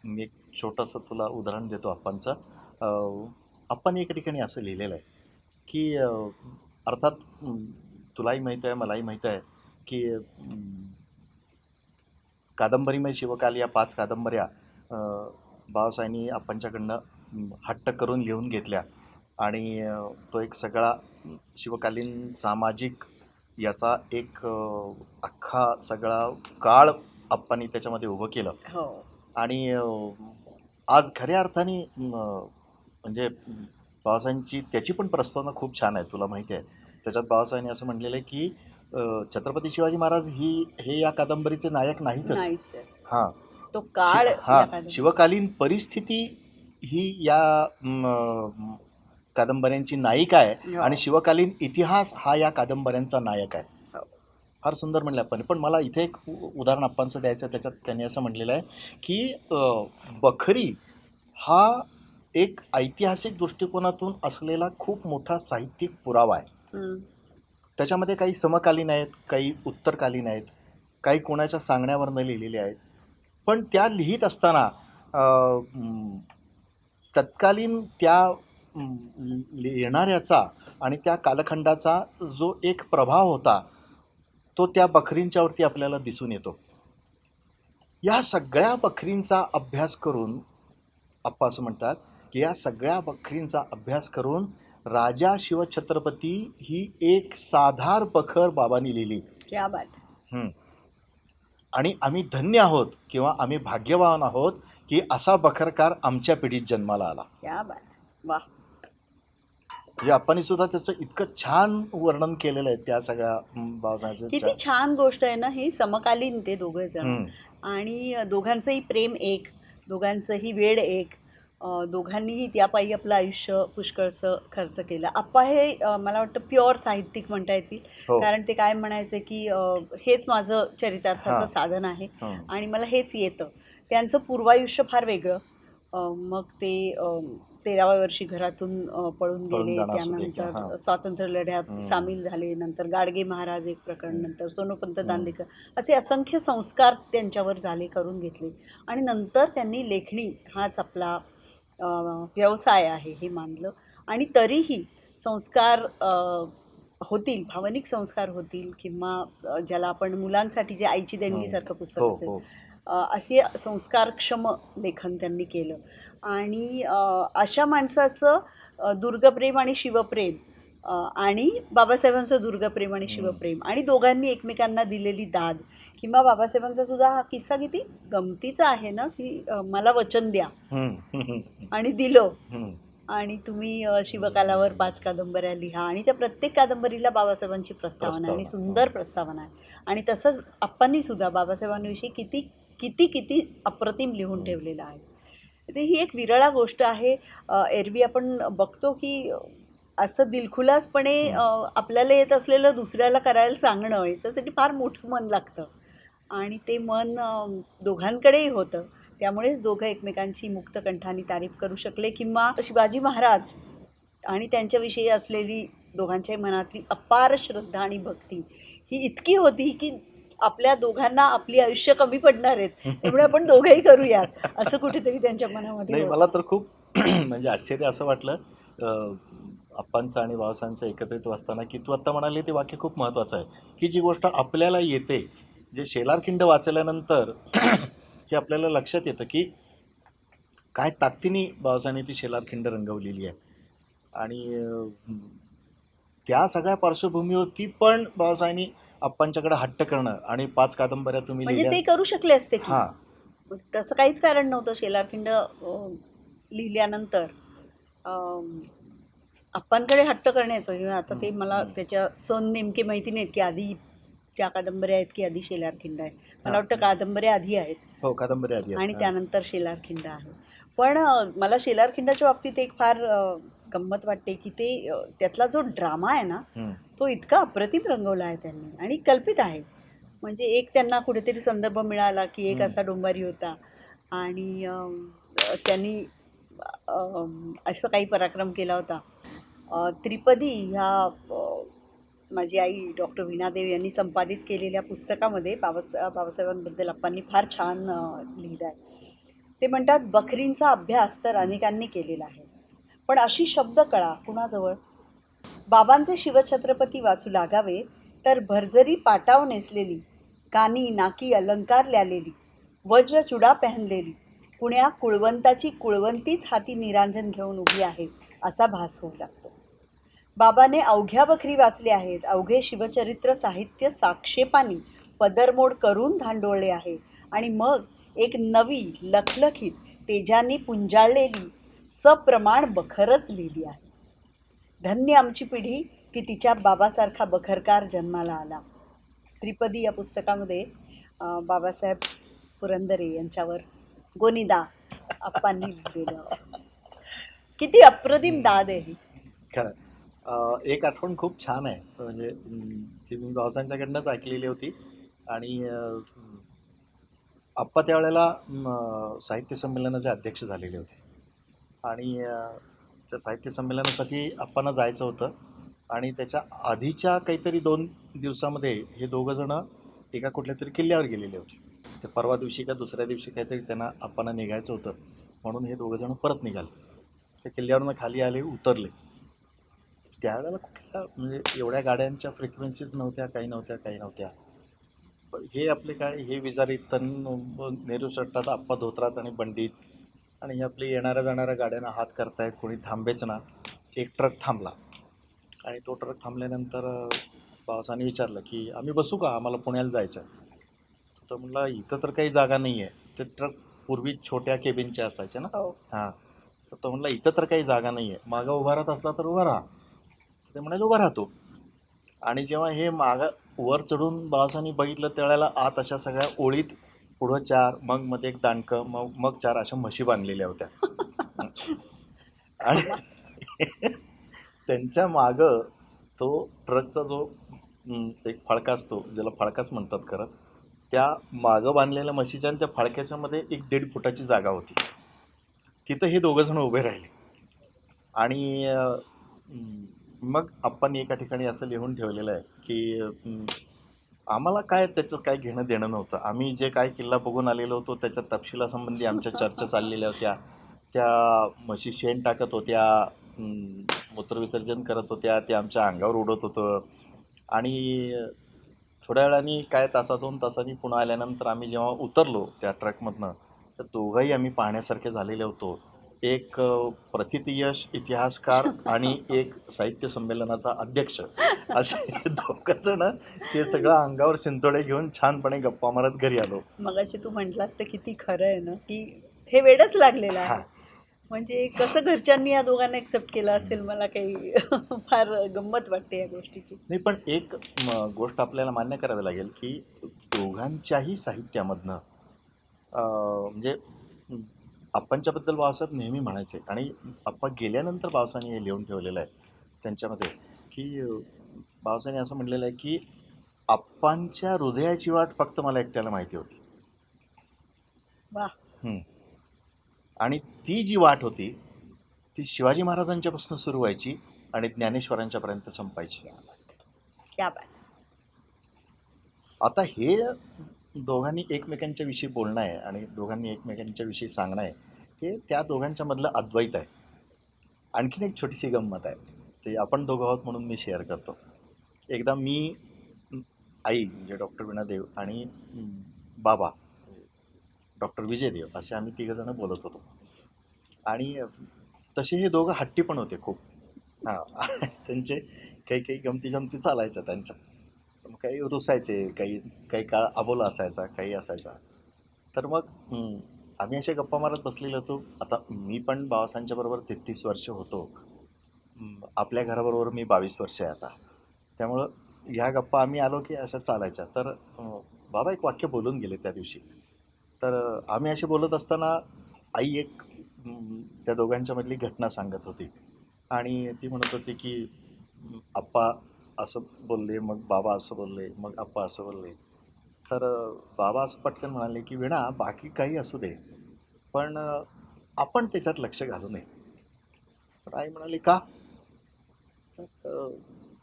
मी एक छोटंसं तुला उदाहरण देतो आप्पांचं. आप्पांनी एका ठिकाणी असं लिहिलेलं आहे की अर्थात तुलाही माहीत आहे, मलाही माहीत आहे की कादंबरीमय शिवकाल या 5 कादंबऱ्या बाबासाहेबांनी आप्पांच्याकडनं हट्ट करून लिहून घेतल्या आणि तो एक सगळा शिवकालीन सामाजिक याचा एक अख्खा सगळा काळ आप्पांनी त्याच्यामध्ये उभं केलं. आणि आज खऱ्या अर्थाने म्हणजे बाबासाहेबांची त्याची पण प्रस्तावना खूप छान आहे, तुला माहिती आहे. त्याच्यात बाबासाहेबांनी असं म्हणलेलं आहे की छत्रपती शिवाजी महाराज हे या कादंबरीचे नायक नाहीतच. हां, तो काळ शिवकालीन परिस्थिती ही या कादंबऱ्यांची नायिका आहे आणि शिवकालीन इतिहास हा या कादंबऱ्यांचा नायक आहे. फार सुंदर म्हणलं आपण. पण मला इथे एक उदाहरण आप्पांचं द्यायचं. त्याच्यात त्यांनी असं म्हणलेलं आहे की बखरी हा एक ऐतिहासिक दृष्टिकोनातून असलेला खूप मोठा साहित्यिक पुरावा आहे. त्याच्यामध्ये काही समकालीन आहेत, काही उत्तरकालीन आहेत, काही कोणाच्या सांगण्यावरनं लिहिलेले आहेत. पण त्या लिहित असताना तत्कालीन त्या लिहिणाऱ्याचा आणि त्या कालखंडाचा जो एक प्रभाव होता तो त्या बखरींच्यावरती आपल्याला दिसून येतो. या सगळ्या बखरींचा अभ्यास करून आप्पा असं म्हणतात की या सगळ्या बखरींचा अभ्यास करून राजा शिवछत्रपती ही एक साधार बखर बाबांनी लिहिली. क्या बात. आणि आम्ही धन्य आहोत किंवा आम्ही भाग्यवान आहोत की असा बखरकार आमच्या पिढीत जन्माला आला. क्या बात. वा. म्हणजे आप्पांनी सुद्धा त्याचं इतकं छान वर्णन केलेलं आहे त्या सगळ्या बाबासाहेबांचं. किती छान गोष्ट आहे ना ही. समकालीन ते दोघे जण आणि दोघांचंही प्रेम एक, दोघांचंही वेड एक, दोघांनीही त्यापायी आपलं आयुष्य पुष्कळसं खर्च केलं. आप्पा हे मला वाटतं प्युअर साहित्यिक म्हणता येतील. कारण ते काय म्हणायचे की हेच माझं चरितार्थाचं साधन आहे आणि मला हेच येतं. त्यांचं पूर्वायुष्य फार वेगळं. मग ते 13व्या वर्षी घरातून पळून गेले, त्यानंतर स्वातंत्र्य लढ्यात सामील झाले, नंतर गाडगे महाराज एक प्रकरण, नंतर सोनोपंत दांडेकर, असे असंख्य संस्कार त्यांच्यावर झाले, करून घेतले. आणि नंतर त्यांनी लेखणी हाच आपला व्यवसाय आहे हे मानलं. आणि तरीही संस्कार होतील, भावनिक संस्कार होतील, किंवा ज्याला आपण मुलांसाठी जे आईची देणगीसारखं पुस्तक असेल असे संस्कारक्षम लेखन त्यांनी केलं. आणि अशा माणसाचं दुर्गप्रेम आणि शिवप्रेम आणि बाबासाहेबांचं दुर्गप्रेम आणि शिवप्रेम आणि दोघांनी एकमेकांना दिलेली दाद, किंवा बाबासाहेबांचा सुद्धा हा किस्सा किती गमतीचा आहे ना की मला वचन द्या आणि दिलं, आणि तुम्ही शिवकालावर 5 कादंबऱ्या लिहा, आणि त्या प्रत्येक कादंबरीला बाबासाहेबांची प्रस्तावना आहे आणि सुंदर प्रस्तावना आहे. आणि तसंच आप्पांनी सुद्धा बाबासाहेबांविषयी किती किती किती अप्रतिम लिहून ठेवलेलं आहे. ते ही एक विरळा गोष्ट आहे. एरवी आपण बघतो की असं दिलखुलासपणे आपल्याला येत असलेलं दुसऱ्याला करायला सांगणं याच्यासाठी फार मोठं मन लागतं आणि ते मन दोघांकडेही होतं. त्यामुळेच दोघं एकमेकांची मुक्तकंठाने तारीफ करू शकले किंवा शिवाजी महाराज आणि त्यांच्याविषयी असलेली दोघांच्याही मनातली अपार श्रद्धा आणि भक्ती ही इतकी होती की आपल्या दोघांना आपली आयुष्य कमी पडणार आहेत त्यामुळे आपण दोघंही करूयात असं कुठेतरी त्यांच्या मनामध्ये नाही, होतं. मला तर खूप म्हणजे आश्चर्य असं वाटलं अप्पांचं आणि बाबासाहेबांचं एकत्रित वाचताना, की तू आत्ता म्हणाली ते वाक्य खूप महत्त्वाचं आहे, की जी गोष्ट आपल्याला येते, जे शेलारखिंड वाचल्यानंतर हे आपल्याला लक्षात येतं की काय ताकदीने बाबासाहेबांनी ती शेलारखिंड रंगवलेली आहे. आणि त्या सगळ्या पार्श्वभूमीवरती पण बाबासाहेबांनी अप्पांच्याकडे हट्ट करणं आणि 5 कादंबऱ्या तुम्ही म्हणजे लिहिल्या. ते करू शकले असते की हां, मग तसं काहीच कारण नव्हतं. शेलारखिंड लिहिल्यानंतर अप्पांकडे हट्ट करण्याचं किंवा आता ते मला त्याच्या सण नेमके माहिती नाहीत की आधी त्या कादंबऱ्या आहेत की आधी शेलारखिंड आहे. मला वाटतं कादंबऱ्या आधी आहेत हो, कादंबऱ्या आधी आहेत. आणि त्यानंतर शेलारखिंड आहे. पण मला शेलारखिंडाच्या बाबतीत एक फार गंमत वाटते की ते त्यातला जो ड्रामा आहे ना तो इतका अप्रतिम रंगवला आहे त्यांनी आणि कल्पित आहे. म्हणजे एक त्यांना कुठेतरी संदर्भ मिळाला की एक असा डोंबारी होता आणि त्यांनी असं काही पराक्रम केला होता. त्रिपदी ह्या माझी आई डॉक्टर वीणादेव यांनी संपादित केलेल्या पुस्तकामध्ये बाबासाहेबांबद्दल अप्पांनी फार छान लिहिलं आहे. ते म्हणतात, बखरींचा अभ्यास तर अनेकांनी केलेला आहे, पण अशी शब्दकळा कुणाजवळ? बाबांचे शिवछत्रपती वाचू लागावे तर भरजरी पाटाव नेसलेली, कानी नाकी अलंकार ल्यालेली, वज्रचुडा पहनलेली कुण्या कुळवंताची कुळवंतीच हाती निरांजन घेऊन उभी आहे असा भास होऊ लागतो. बाबाने अवघ्या बखरी वाचले आहेत, अवघे शिवचरित्र साहित्य साक्षेपानी पदरमोड करून धांडोळले आहे आणि मग एक नवी लखलखीत तेजांनी पुंजाळलेली सप्रमाण बखरच लिहिली आहे. धन्य आमची पिढी की तिच्या बाबासारखा बखरकार जन्माला आला. त्रिपदी या पुस्तकामध्ये बाबासाहेब पुरंदरे यांच्यावर गोनीदा अप्पांनी लिहिलेलं. किती अप्रतिम दाद आहे ही. खरं. एक आठवण खूप छान आहे, म्हणजे ती मी बाबासाहेबांच्याकडनंच ऐकलेली होती. आणि आप्पा त्यावेळेला साहित्य संमेलनाचे अध्यक्ष झालेले होते आणि त्या साहित्य संमेलनासाठी आप्पांना जायचं होतं आणि त्याच्या आधीच्या काहीतरी 2 दिवसामध्ये हे दोघंजणं एका कुठल्या तरी किल्ल्यावर गेलेले होते. ते परवा दिवशी का दुसऱ्या दिवशी काहीतरी त्यांना आप्पांना निघायचं होतं म्हणून हे दोघंजणं परत निघाले. त्या किल्ल्यावरनं खाली आले, उतरले. त्यावेळेला कुठल्या म्हणजे एवढ्या गाड्यांच्या फ्रिक्वेन्सीज नव्हत्या, काही नव्हत्या. पण हे आपले काय, हे विजारी तन नेहरू शर्टात, आप्पा धोत्रात आणि बंडीत, आणि हे आपले येणाऱ्या जाणाऱ्या गाड्यांना हात करतायत, कोणी थांबेच ना. एक ट्रक थांबला आणि तो ट्रक थांबल्यानंतर बाबासाहेबांनी विचारलं की आम्ही बसू का, आम्हाला पुण्याला जायचं आहे. तर म्हणला इथं तर काही जागा नाही आहे. ते ट्रक पूर्वी छोट्या केबिनचे असायचे ना. हां. तर तो म्हणला इथं तर काही जागा नाही आहे, मागं उभा राहत असला तर उभा राहा. ते म्हणाले उभा राहतो. आणि जेव्हा हे मागं वर चढून बाबासाहेबांनी बघितलं त्यावेळेला आत अशा सगळ्या ओळीत पुढं 4, मग मध्ये एक दांडकं, मग 4 अशा म्हशी बांधलेल्या होत्या. आणि त्यांच्या मागं तो ट्रकचा जो एक फळका असतो, ज्याला फळकाच म्हणतात खरं, त्या मागं बांधलेल्या म्हशीच्या आणि त्या फळक्याच्यामध्ये 1-1.5 फुटाची जागा होती. तिथं हे दोघंजण उभे राहिले. आणि मग आप्पांनी एका ठिकाणी असं लिहून ठेवलेलं आहे की आम्हाला काय त्याचं काय घेणं देणं नव्हतं. आम्ही जे काय किल्ला बघून आलेलो होतो त्याच्या तपशिलासंबंधी आमच्या चर्चा चाललेल्या होत्या. त्या म्हशी शेण टाकत होत्या, मूत्रविसर्जन करत होत्या, ते आमच्या अंगावर उडत होतं. आणि थोड्या वेळाने काय 1-2 तासांनी पुन्हा आल्यानंतर आम्ही जेव्हा उतरलो त्या ट्रकमधनं, तर दोघंही आम्ही पाहण्यासारखे झालेले होतो. एक प्रथितयश इतिहासकार आणि एक साहित्य संमेलनाचा अध्यक्ष, असे दोघं जण ते सगळं अंगावर शिंतोडे घेऊन छानपणे गप्पा मारत घरी आलो. मगाशी तू म्हटलास ते किती खरं आहे ना की हे वेडच लागलेलं आहे. म्हणजे कसं घरच्यांनी या दोघांना एक्सेप्ट केलं असेल, मला काही फार गंमत वाटते या गोष्टीची. नाही, पण एक गोष्ट आपल्याला मान्य करावी लागेल की दोघांच्याही साहित्यामधनं म्हणजे आप्पांच्याबद्दल बाबासाहेब नेहमी म्हणायचे आणि आप्पा गेल्यानंतर बाबासाहेबांनी हे लिहून ठेवलेलं आहे त्यांच्यामध्ये की बाबासाहेबांनी असं म्हटलेलं आहे की आप्पांच्या हृदयाची वाट फक्त मला एकट्याला माहिती होती. वा. हं. आणि ती जी वाट होती ती शिवाजी महाराजांच्यापासून सुरू व्हायची आणि ज्ञानेश्वरांच्यापर्यंत संपायची. क्या बात. आता हे दोघांनी एकमेकांच्या विषयी बोलणं आहे आणि दोघांनी एकमेकांच्या विषयी सांगणं आहे, हे त्या दोघांच्या मधलं अद्वैत आहे. आणखीन एक छोटीशी गंमत आहे, ते आपण दोघं आहोत म्हणून मी शेअर करतो. एकदा मी, आई म्हणजे डॉक्टर वीणादेव आणि बाबा डॉक्टर विजयदेव असे आम्ही तिघंजणं बोलत होतो. आणि तसे हे दोघं हट्टी पण होते खूप. हां. त्यांचे काही काही गमती जमती चालायच्या त्यांच्या. मग काही रुसायचे, काही काही काळ अबोला असायचा, काही असायचा. तर मग आम्ही असे गप्पा मारत बसलेलो होतो. आता मी पण बाबासाहेबांच्या बरोबर 33 वर्ष होतो. आपल्या घराबरोबर मी 22 वर्ष आहे आता. त्यामुळं ह्या गप्पा आम्ही आलो की अशा चालायच्या. तर बाबा एक वाक्य बोलून गेले त्या दिवशी. तर आम्ही असे बोलत असताना आई एक त्या दोघांच्यामधली घटना सांगत होती आणि ती म्हणत होती की आप्पा असं बोलले, मग बाबा असं बोलले, मग आप्पा असं बोलले. तर बाबा असं पटकन म्हणाले की वीणा बाकी काही असू दे, पण आपण त्याच्यात लक्ष घालू नये. तर आई म्हणाली का? तर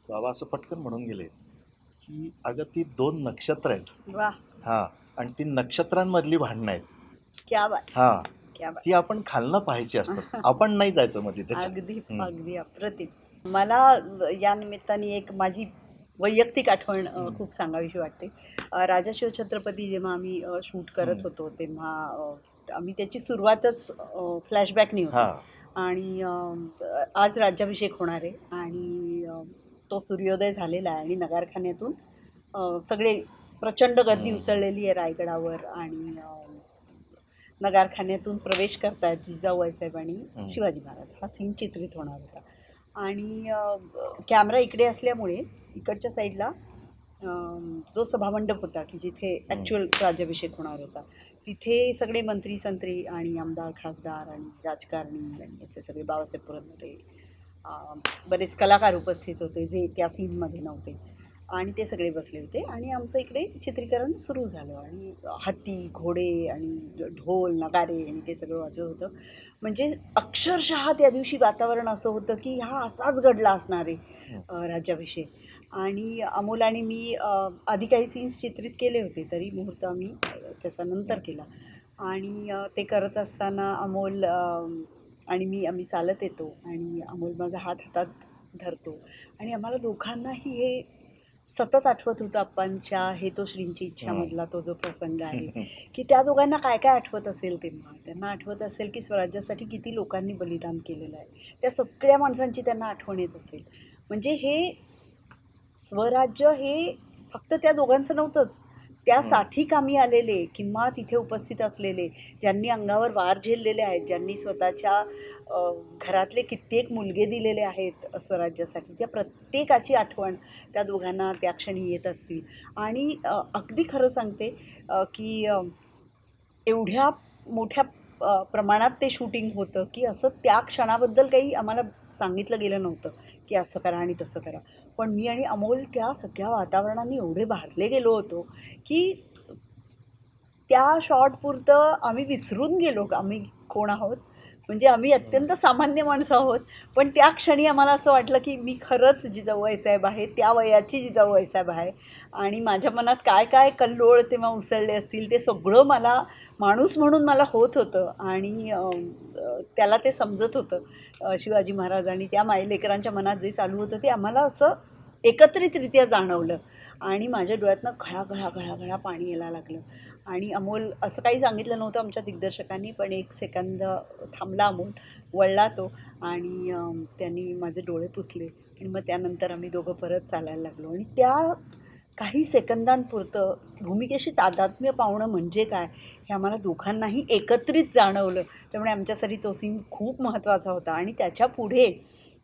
बाबा असं पटकन म्हणून गेले की अगं ती 2 नक्षत्र आहेत. वा. हां. आणि ती नक्षत्रांमधली भांडणं आहेत. क्या बात. हां. क्या बात. ती आपण खालनं पाहायची असतात. आपण नाही जायचं मध्ये त्याच्यात. अगदी हं. अगदी अप्रतिम. मला या निमित्ताने एक माझी वैयक्तिक आठवण खूप सांगावीशी वाटते. राजा शिवछत्रपती जेव्हा आम्ही शूट करत होतो तेव्हा आम्ही त्याची सुरुवातच फ्लॅशबॅकनी होती. हां. आणि आज राज्याभिषेक होणार आहे आणि तो सूर्योदय झालेला आहे आणि नगारखान्यातून सगळे प्रचंड गर्दी उसळलेली आहे रायगडावर आणि नगारखान्यातून प्रवेश करतायत जिजाऊ साहेब आणि शिवाजी महाराज. हा सीन चित्रित होणार होता आणि कॅमेरा इकडे असल्यामुळे इकडच्या साईडला जो सभामंडप होता की जिथे ॲक्च्युअल राज्याभिषेक होणार होता तिथे सगळे मंत्री संत्री आणि आमदार खासदार आणि राजकारणी आणि असे सगळे बाबासाहेब पुरंदरे बरेच कलाकार उपस्थित होते जे त्या सीनमध्ये नव्हते आणि ते सगळे बसले होते आणि आमचं इकडे चित्रीकरण सुरू झालं आणि हत्ती घोडे आणि ढोल नगारे आणि ते सगळं वाजत होतं. म्हणजे अक्षरशः त्या दिवशी वातावरण असं होतं की हा असाच घडला असणार आहे राज्याभिषेक. आणि अमोल आणि मी आधी काही सीन्स चित्रित केले होते तरी मुहूर्त आम्ही त्याचा नंतर केला आणि ते करत असताना अमोल आणि मी आम्ही चालत येतो आणि अमोल माझा हात हातात धरतो आणि आम्हाला दोघांनाही हे सतत आठवत होतं आप्पांच्या हे तो श्रींची इच्छामधला तो जो प्रसंग आहे की त्या दोघांना काय काय आठवत असेल तेव्हा. त्यांना आठवत असेल की स्वराज्यासाठी किती लोकांनी बलिदान केलेलं आहे. त्या सगळ्या माणसांची त्यांना आठवण येत असेल. म्हणजे हे स्वराज्य हे फक्त त्या दोघांचं नव्हतंच. त्यासाठी कामी आलेले किंवा तिथे उपस्थित असलेले ज्यांनी अंगावर वार झेललेले आहेत, ज्यांनी स्वतःच्या घरातले कित्येक मुलगे दिलेले आहेत स्वराज्यासाठी, त्या प्रत्येकाची आठवण त्या दोघांना त्या क्षणी येत असतील. आणि अगदी खरं सांगते की एवढ्या मोठ्या प्रमाणात ते शूटिंग होतं की असं त्या क्षणाबद्दल काही आम्हाला सांगितलं गेलं नव्हतं की असं करा आणि तसं करा. पण मी आणि अमोल त्या सगळ्या वातावरणाने एवढे भारले गेलो होतो की त्या शॉटपुरतं आम्ही विसरून गेलो आम्ही कोण आहोत. म्हणजे आम्ही अत्यंत सामान्य माणसं आहोत पण त्या क्षणी आम्हाला असं वाटलं की मी खरंच जिजाऊ साहेब आहे, त्या वयाची जिजाऊ साहेब आहे. आणि माझ्या मनात काय काय कल्लोळ तेव्हा उसळले असतील ते सगळं मला माणूस म्हणून मला होत होतं आणि त्याला ते समजत होतं शिवाजी महाराज आणि त्या मायलेकरांच्या मनात जे चालू होतं ते आम्हाला असं एकत्रितरित्या जाणवलं आणि माझ्या डोळ्यातनं घळा घळा घळा पाणी यायला लागलं. आणि अमोल असं काही सांगितलं नव्हतं आमच्या दिग्दर्शकांनी पण 1 सेकंद थांबला अमोल, वळला तो आणि त्यांनी माझे डोळे पुसले आणि मग त्यानंतर आम्ही दोघं परत चालायला लागलो. आणि त्या काही सेकंदांपुरतं भूमिकेशी तादात्म्य पावणं म्हणजे काय हे आम्हाला दोघांनाही एकत्रित जाणवलं. त्यामुळे आमच्यासाठी तो सीन खूप महत्त्वाचा होता. आणि त्याच्या पुढे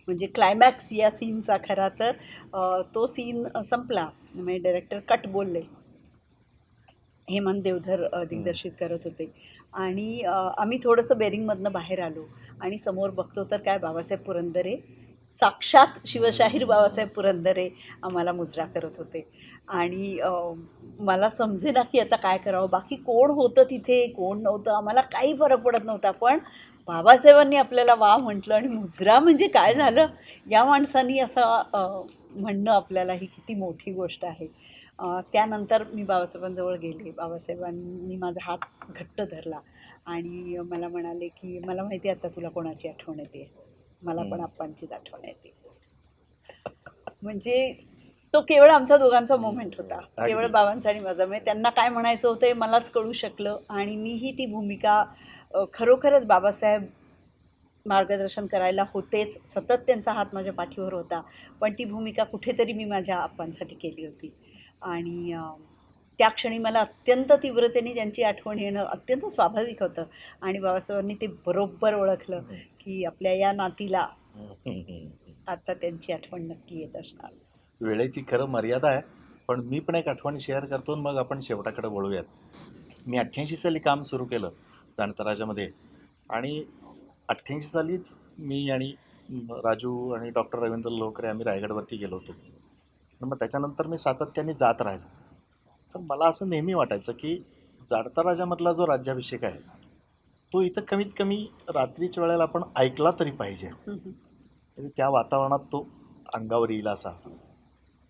म्हणजे क्लायमॅक्स या सीनचा खरा तर तो सीन संपला म्हणजे डायरेक्टर कट बोलले. हेमंत देवधर दिग्दर्शित करत होते आणि आम्ही थोडंसं बेरिंगमधनं बाहेर आलो आणि समोर बघतो तर काय बाबासाहेब पुरंदरे साक्षात शिवशाहीर बाबासाहेब पुरंदरे आम्हाला मुजरा करत होते. आणि मला समजेना की आता काय करावं. बाकी कोण होतं तिथे, कोण नव्हतं, आम्हाला काही फरक पडत नव्हता. पण बाबासाहेबांनी आपल्याला वा म्हटलं आणि मुजरा म्हणजे काय झालं, या माणसांनी असं म्हणणं आपल्याला ही किती मोठी गोष्ट आहे. त्यानंतर मी बाबासाहेबांजवळ गेले. बाबासाहेबांनी माझा हात घट्ट धरला आणि मला म्हणाले की मला माहिती आहे आता तुला कोणाची आठवण येते. मला पण आप्पांचीच आठवण येते. म्हणजे तो केवळ आमचा दोघांचा मोमेंट होता. केवळ बाबांचा आणि माझा. म्हणजे त्यांना काय म्हणायचं होतं हे मलाच कळू शकलं आणि मीही ती भूमिका खरोखरच बाबासाहेब मार्गदर्शन करायला होतेच. सतत त्यांचा हात माझ्या पाठीवर होता. पण ती भूमिका कुठेतरी मी माझ्या आप्पांसाठी केली होती. आणि त्या क्षणी मला अत्यंत तीव्रतेने त्यांची आठवण येणं अत्यंत स्वाभाविक होतं. आणि बाबासाहेबांनी ते बरोबर ओळखलं की आपल्या या नातीला आता त्यांची आठवण नक्की येत असणार. वेळेची खरं मर्यादा आहे. पण मी पण एक आठवण शेअर करतो आणि मग आपण शेवटाकडे वळूयात. मी 88 साली काम सुरू केलं जाणता राजामध्ये आणि 88 सालीच मी आणि राजू आणि डॉक्टर रवींद्र लोकरे आम्ही रायगडवरती गेलो होतो. आणि मग त्याच्यानंतर मी सातत्याने जात राहिलो. तर मला असं नेहमी वाटायचं की जाणता राजामधला जो राज्याभिषेक आहे तो इथं कमीत कमी रात्रीच्या वेळेला आपण ऐकला तरी पाहिजे. म्हणजे त्या वातावरणात तो अंगावर येईल असा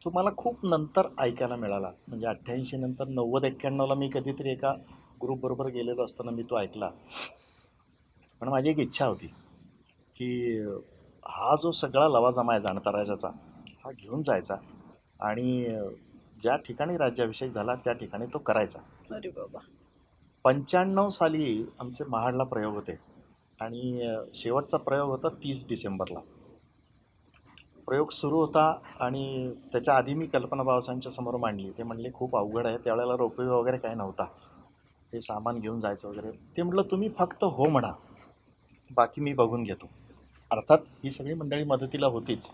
तो मला खूप नंतर ऐकायला मिळाला. म्हणजे 88 नंतर 90-91ला मी कधीतरी एका ग्रुपबरोबर गेलेलो असताना मी तो ऐकला. पण माझी एक इच्छा होती की हा जो सगळा लवाजमा आहे जाणता राजाचा हा घेऊन जायचा आणि ज्या ठिकाणी राज्याभिषेक झाला त्या ठिकाणी तो करायचा. अरे बाबा. 95 साली आमचे महाडला प्रयोग होते आणि शेवटचा प्रयोग होता 30 डिसेंबरला. प्रयोग सुरू होता आणि त्याच्या आधी मी कल्पना बाबासाहेबांच्या समोर मांडली. ते म्हणले खूप अवघड आहे. त्यावेळेला रोपवे वगैरे काही नव्हता. हे सामान घेऊन जायचं वगैरे. ते म्हटलं तुम्ही फक्त हो म्हणा, बाकी मी बघून घेतो. अर्थात ही सगळी मंडळी मदतीला होतीच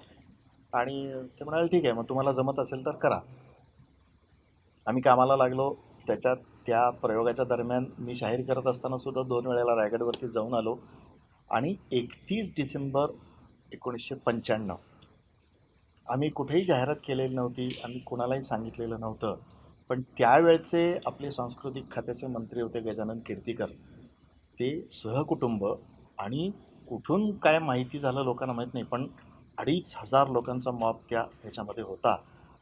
आणि ते म्हणाले ठीक आहे मग तुम्हाला जमत असेल तर करा. आम्ही कामाला लागलो. त्या प्रयोगाच्या दरम्यान मी शाहीर करत असताना सुद्धा 2 वेळेला रायगडवरती जाऊन आलो आणि 31 डिसेंबर 1995 आम्ही कुठेही जाहिरात केलेली नव्हती. आम्ही कोणालाही सांगितलेलं नव्हतं. पण त्यावेळचे आपले सांस्कृतिक खात्याचे मंत्री होते गजानन कीर्तीकर. ते सहकुटुंब आणि कुठून काय माहिती झालं लोकांना माहीत नाही. पण 2,500 लोकांचा मॉब ह्याच्यामध्ये होता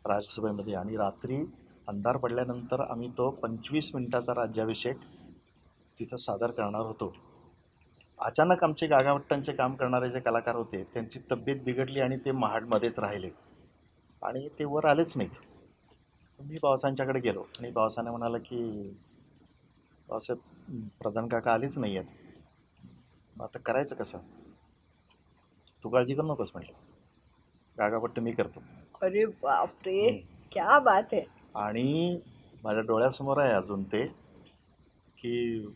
राज्यसभेमध्ये आणि रात्री अंधार पडल्यानंतर आम्ही तो 25 मिनिटाचा राज्याभिषेक तिथं सादर करणार होतो. अचानक आमचे गागाभट्टांचे काम करणारे जे कलाकार होते त्यांची तब्येत बिघडली आणि ते महाडमध्येच राहिले आणि ते वर आलेच नाहीत. मी बाबासाहेबांच्याकडे गेलो आणि बाबासाहेबांना म्हणाला की बाबासाहेब प्रधान काका आलेच नाही आहेत, मग आता करायचं कसं? तू काळजी करू नकोस म्हटलं, गागाभट्ट मी करतो. अरे बापरे, क्या बात आहे. आणि माझ्या डोळ्यासमोर आहे अजून ते की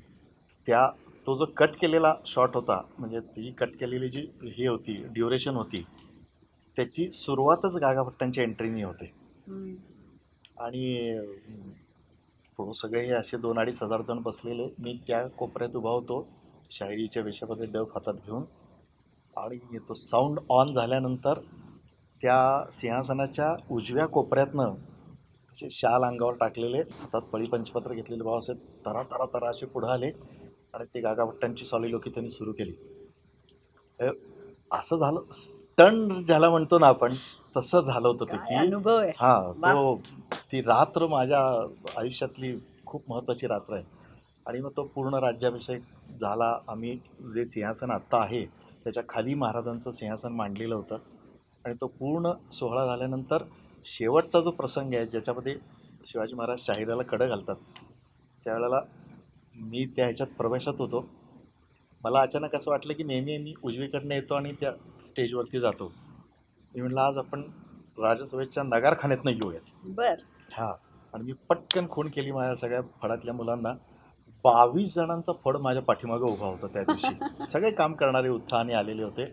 तो जो कट केलेला शॉट होता, म्हणजे ती कट केलेली जी ही होती ड्युरेशन होती त्याची सुरुवातच गागाभट्टांच्या एंट्रीनी होते. आणि पुढं सगळे हे असे 2-2.5 हजार जण बसलेले. मी त्या कोपऱ्यात उभा होतो शाहिरीच्या वेशामध्ये डफ हातात घेऊन आणि तो साऊंड ऑन झाल्यानंतर त्या सिंहासनाच्या उजव्या कोपऱ्यातनं असे शाल अंगावर टाकलेले हातात पळी पंचपत्र घेतलेले बाबासाहेब तरा तरा तरा असे पुढं आले आणि ते गागाभट्टांची सॉलिलोकी त्यांनी सुरू केली. असं झालं, स्टन झाला म्हणतो ना आपण, तसं झालं होतं ते की अनुभव आहे. हां, ती रात्र माझ्या आयुष्यातली खूप महत्त्वाची रात्र आहे. आणि मग तो पूर्ण राज्याभिषेक झाला. आम्ही जे सिंहासन आत्ता आहे त्याच्या खाली महाराजांचं सिंहासन मांडलेलं होतं आणि तो पूर्ण सोहळा झाल्यानंतर शेवटचा जो प्रसंग आहे ज्याच्यामध्ये शिवाजी महाराज शाहिराला कडं घालतात, त्यावेळेला मी त्या ह्याच्यात प्रवेशात होतो. मला अचानक असं वाटलं की नेहमी मी उजवीकडनं येतो आणि त्या स्टेजवरती जातो. मी म्हटलं आज आपण राजसभेच्या नगारखान्यातनं येऊयात. बर. हां. आणि मी पटकन खूण केली माझ्या सगळ्या फडातल्या मुलांना. 22 जणांचा फड माझ्या पाठीमागं उभा होता त्या दिवशी. सगळे काम करणारे उत्साहाने आलेले होते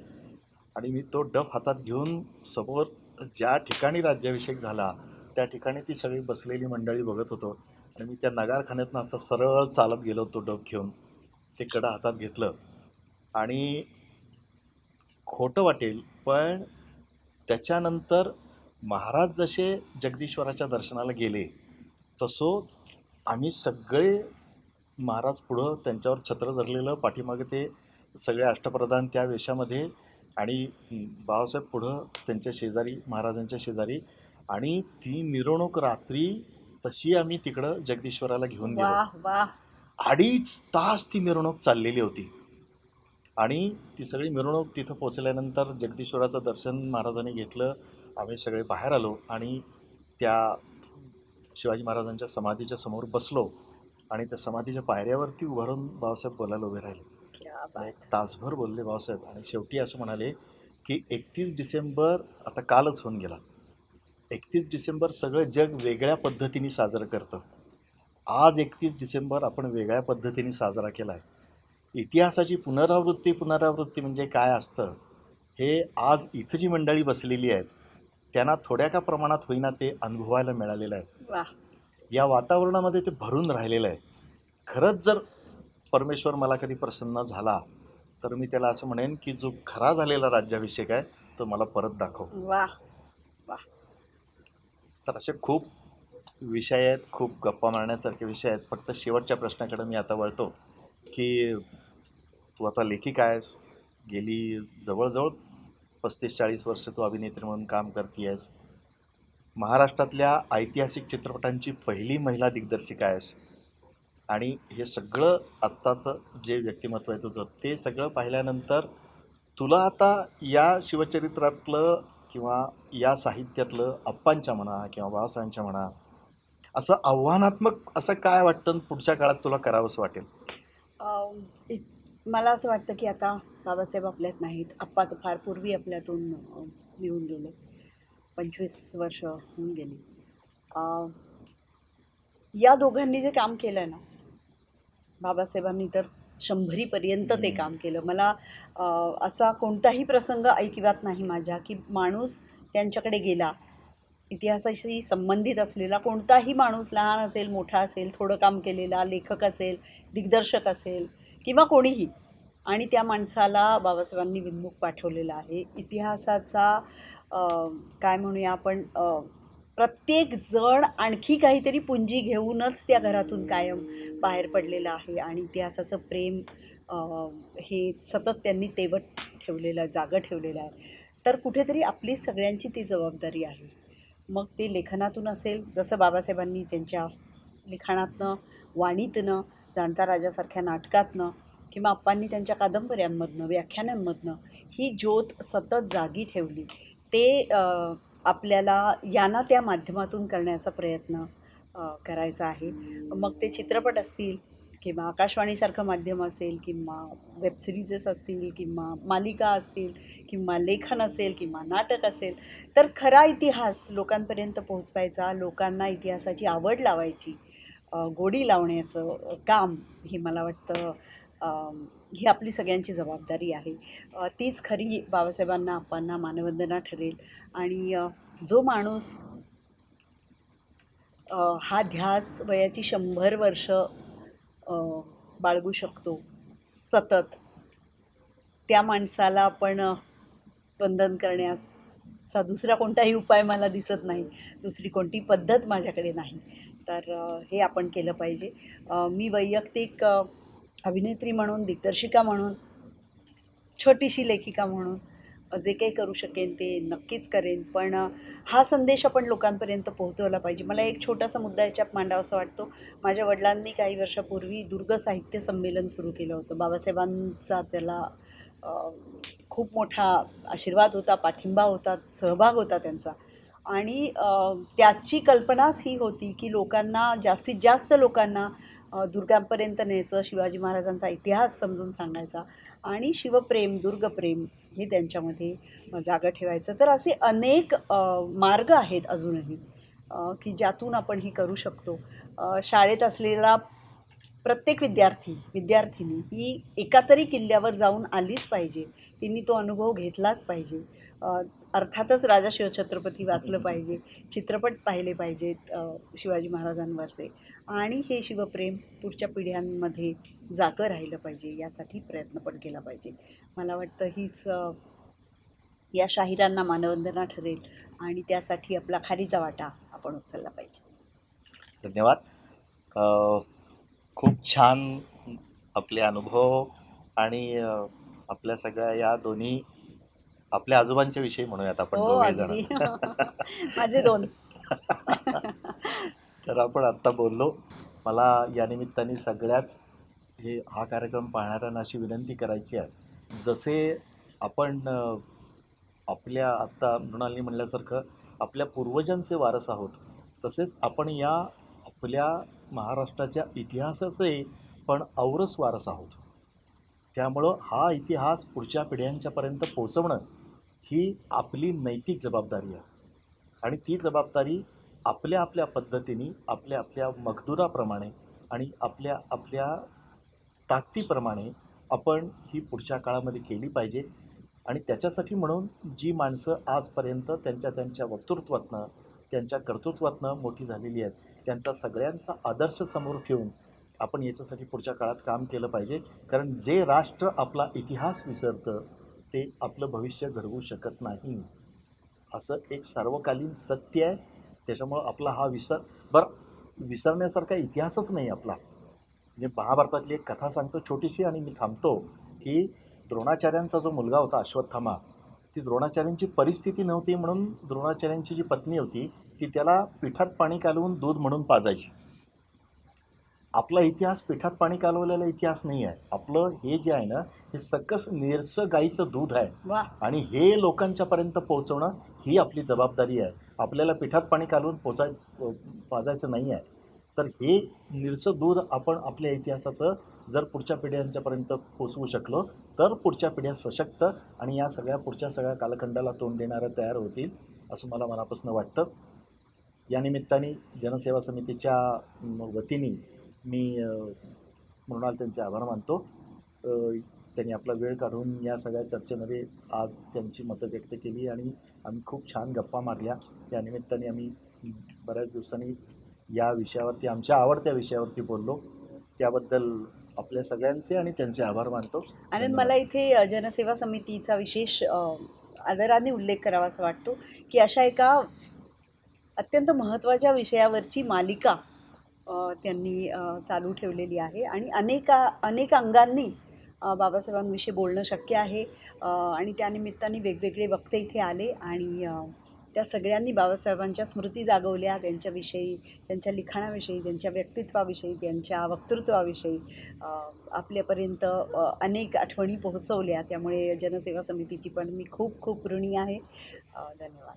आणि मी तो डफ हातात घेऊन समोर ज्या ठिकाणी राज्याभिषेक झाला त्या ठिकाणी ती सगळी बसलेली मंडळी बघत होतो आणि मी त्या नगारखान्यातनं असं सरळ चालत गेलो तो डफ घेऊन. ते कडं हातात घेतलं आणि खोटं वाटेल पण त्याच्यानंतर महाराज जसे जगदीश्वराच्या दर्शनाला गेले तसं आम्ही सगळे महाराज पुढं त्यांच्यावर छत्र धरलेलं, पाठीमागे ते सगळे अष्टप्रधान त्या वेशामध्ये आणि बाबासाहेब पुढं त्यांच्या शेजारी, महाराजांच्या शेजारी. आणि ती मिरवणूक रात्री तशी आम्ही तिकडं जगदीश्वराला घेऊन गेलो. वाह वाह. 2.5 तास ती मिरवणूक चाललेली होती. आणि ती सगळी मिरवणूक तिथं पोचल्यानंतर जगदीश्वराचं दर्शन महाराजांनी घेतलं. आम्ही सगळे बाहेर आलो आणि त्या शिवाजी महाराजांच्या समाधीच्या समोर बसलो आणि त्या समाधीच्या पायऱ्यावरती उभं राहून बाबासाहेब बोलायला उभे राहिले. क्या बात. एक तासभर बोलले बाबासाहेब आणि शेवटी असं म्हणाले की 31 डिसेंबर आता कालच होऊन गेला. 31 डिसेंबर सगळं जग वेगळ्या पद्धतीने साजरं करतं. आज 31 डिसेंबर आपण वेगळ्या पद्धतीने साजरा केला आहे. इतिहासाची पुनरावृत्ती म्हणजे काय असतं हे आज इथं जी मंडळी बसलेली आहेत त्यांना थोड्या का प्रमाणात होईना ते अनुभवायला मिळालेलं आहे. वाह. या वातावरणामध्ये ते भरून राहिलेलं आहे. खरंच जर परमेश्वर मला कधी प्रसन्न झाला तर मी त्याला असं म्हणेन की जो खरा झालेला राज्याभिषेक आहे तो मला परत दाखव. वाह वाह. तर असे खूप विषय आहेत, खूप गप्पा मारण्यासारखे विषय आहेत. फक्त शेवटच्या प्रश्नाकडे मी आता वळतो की तू आता लेखिका आहेस, गेली जवळजवळ 35-40 वर्ष तू अभिनेत्री म्हणून काम करते आहेस. महाराष्ट्रातल्या ऐतिहासिक चित्रपटांची पहिली महिला दिग्दर्शिका आहेस आणि हे सगळं आत्ताचं जे व्यक्तिमत्व आहे तुझं ते सगळं पाहिल्यानंतर तुला आता या शिवचरित्रातलं किंवा या साहित्यातलं अप्पांच्या म्हणा किंवा बाबासाहेबांच्या म्हणा असं आव्हानात्मक असं काय वाटतं आणि पुढच्या काळात तुला करावंसं वाटेल? मला असं वाटतं की आता बाबासाहेब आपल्यात नाहीत. आप्पा तर फार पूर्वी आपल्यातून निघून गेले. 25 वर्ष होऊन गेली. या दोघांनी जे काम केलं ना, बाबासाहेबांनी तर 100पर्यंत ते काम केलं. मला असा कोणताही प्रसंग ऐकिवात नाही माझ्या की माणूस त्यांच्याकडे गेला, इतिहासाशी संबंधित असलेला कोणताही माणूस, लहान असेल मोठा असेल, थोडं काम केलेला, लेखक असेल, दिग्दर्शक असेल किंवा कोणीही, आणि त्या माणसाला बाबासाहेबांनी विन्मुख पाठवलेला आहे. इतिहासाचा काय म्हणूया आपण, प्रत्येक जण आणखी काहीतरी पुंजी घेऊनच त्या घरातून कायम बाहेर पडलेला आहे आणि इतिहासाचं प्रेम हे सतत त्यांनी तेवत ठेवलेलं आहे, जागं ठेवलेलं आहे. तर कुठेतरी आपली सगळ्यांची ती जबाबदारी आहे. मग ते लेखनातून असेल, जसं बाबासाहेबांनी त्यांच्या लिखाणातनं, वाणीतनं, जाणता राजासारख्या नाटकातनं किंवा अप्पांनी त्यांच्या कादंबऱ्यांमधनं, व्याख्यानांमधनं ही ज्योत सतत जागी ठेवली. ते आपल्याला यांना त्या माध्यमातून करण्याचा प्रयत्न करायचा आहे. मग ते चित्रपट असतील किंवा आकाशवाणीसारखं माध्यम असेल किंवा वेबसिरीजेस असतील किंवा मालिका असतील किंवा लेखन असेल किंवा नाटक असेल, तर खरा इतिहास लोकांपर्यंत पोहोचवायचा, लोकांना इतिहासाची आवड लावायची, गोडी लावण्याचं काम हे मला वाटतं ही आपली सगळ्यांची जबाबदारी आहे. तीच खरी बाबासाहेबांना, अप्पांना मानवंदना ठरेल. आणि जो माणूस हा ध्यास वयाची 100 वर्ष बाळगू शकतो सतत, त्या माणसाला आपण वंदन करण्याचा दुसरा कोणताही उपाय मला दिसत नाही, दुसरी कोणती पद्धत माझ्याकडे नाही. तर हे आपण केलं पाहिजे. मी वैयक्तिक अभिनेत्री म्हणून, दिग्दर्शिका म्हणून, छोटीशी लेखिका म्हणून जे काही करू शकेन ते नक्कीच करेन. पण हा संदेश आपण लोकांपर्यंत पोहोचवला पाहिजे. मला एक छोटासा मुद्दा याच्यात मांडावासा वाटतो. माझ्या वडिलांनी काही वर्षापूर्वी दुर्ग साहित्य संमेलन सुरू केलं होतं. बाबासाहेबांचा त्याला खूप मोठा आशीर्वाद होता, पाठिंबा होता, सहभाग होता त्यांचा. आणि त्याची कल्पनाच ही होती की लोकांना, जास्तीत जास्त लोकांना दुर्गांपर्यंत न्यायचं, शिवाजी महाराजांचा इतिहास समजून सांगायचा आणि शिवप्रेम, दुर्गप्रेम हे त्यांच्यामध्ये जागं ठेवायचं. तर असे अनेक मार्ग आहेत अजूनही की ज्यातून आपण हे करू शकतो. शाळेत असलेला प्रत्येक विद्यार्थिनी ही एका तरी किल्ल्यावर जाऊन आलीच पाहिजे, तिने तो अनुभव घेतलाच पाहिजे. अर्थातच राजा शिवछत्रपती वाचलं पाहिजे, चित्रपट पाहिले पाहिजेत शिवाजी महाराजांवरचे, आणि हे शिवप्रेम पुढच्या पिढ्यांमध्ये जागं राहिलं पाहिजे, यासाठी प्रयत्न पण केला पाहिजे. मला वाटतं हीच या शाहिरांना मानवंदना ठरेल आणि त्यासाठी आपला खारीचा वाटा आपण उचलला पाहिजे. धन्यवाद. अ, खूप छान आपले अनुभव आणि आपल्या सगळ्या या दोन्ही आपल्या आजोबांच्या विषयी म्हणूयात आपण हो, दोघे जण. अगदी. माझे 2. तर आपण आत्ता बोललो. मला या निमित्ताने सगळ्याच हा कार्यक्रम पाहणाऱ्यांना अशी विनंती करायची आहे, जसे आपण आपल्या आत्ता मृणालनी म्हणल्यासारखं आपल्या पूर्वजांचे वारस आहोत, तसेच आपण या आपल्या महाराष्ट्राच्या इतिहासाचे पण औरस वारस आहोत. त्यामुळं हा इतिहास पुढच्या पिढ्यांच्यापर्यंत पोहोचवणं ही आपली नैतिक जबाबदारी आहे. आणि ती जबाबदारी आपल्या आपल्या पद्धतीने, आपल्या आपल्या मकदुराप्रमाणे आणि आपल्या आपल्या ताकदीप्रमाणे आपण ही पुढच्या काळामध्ये केली पाहिजे. आणि त्याच्यासाठी म्हणून जी माणसं आजपर्यंत त्यांच्या त्यांच्या वक्तृत्वातनं, त्यांच्या कर्तृत्वातनं मोठी झालेली आहेत, त्यांचा सगळ्यांचा आदर्श समोर ठेवून आपण याच्यासाठी पुढच्या काळात काम केलं पाहिजे. कारण जे राष्ट्र आपला इतिहास विसरतं ते आपलं भविष्य घडवू शकत नाही, असं एक सर्वकालीन सत्य आहे. त्याच्यामुळं आपला हा विसरण्यासारखा इतिहासच नाही आपला. म्हणजे महाभारतातली एक कथा सांगतो छोटीशी आणि मी थांबतो, की द्रोणाचार्यांचा जो मुलगा होता अश्वत्थामा, ती द्रोणाचार्यांची परिस्थिती नव्हती म्हणून द्रोणाचार्यांची जी पत्नी होती ती त्याला पिठात पाणी कालवून दूध म्हणून पाजायची. आपला इतिहास पिठात पाणी कालवलेला इतिहास नाही आहे. आपलं हे जे आहे ना, हे सकस निरसं गाईचं दूध आहे. वा. आणि हे लोकांच्यापर्यंत पोहोचवणं ही आपली जबाबदारी आहे. आपल्याला पिठात पाणी कालवून पाजायचं नाही आहे. तर हे निरसं दूध आपण आपल्या इतिहासाचं जर पुढच्या पिढ्यांच्यापर्यंत पोचवू शकलो तर पुढच्या पिढ्या सशक्त आणि या पुढच्या सगळ्या कालखंडाला तोंड देणाऱ्या तयार होतील, असं मला मनापासून वाटतं. या निमित्ताने जनसेवा समितीच्या वतीने मी मृणाल त्यांचे आभार मानतो. त्यांनी आपला वेळ काढून या सगळ्या चर्चेमध्ये आज त्यांची मतं व्यक्त केली आणि आम्ही खूप छान गप्पा मारल्या. या निमित्ताने आम्ही बऱ्याच दिवसांनी या विषयावरती, आमच्या आवडत्या विषयावरती बोललो. त्याबद्दल आपल्या सगळ्यांचे आणि त्यांचे आभार मानतो. आनंद, मला इथे जनसेवा समितीचा विशेष आदराने उल्लेख करावा असं वाटतो की अशा एका अत्यंत महत्त्वाच्या विषयावरची मालिका त्यांनी चालू ठेवलेली आहे आणि अनेक अंगांनी बाबासाहेबांविषयी बोलणं शक्य आहे. आणि त्यानिमित्ताने वेगवेगळे वक्ते इथे आले आणि त्या सगळ्यांनी बाबासाहेबांच्या स्मृती जागवल्या, त्यांच्याविषयी, त्यांच्या लिखाणाविषयी, त्यांच्या व्यक्तित्वाविषयी, त्यांच्या वक्तृत्वाविषयी आपल्यापर्यंत अनेक आठवणी पोहोचवल्या. त्यामुळे जनसेवा समितीची पण मी खूप खूप ऋणी आहे. धन्यवाद.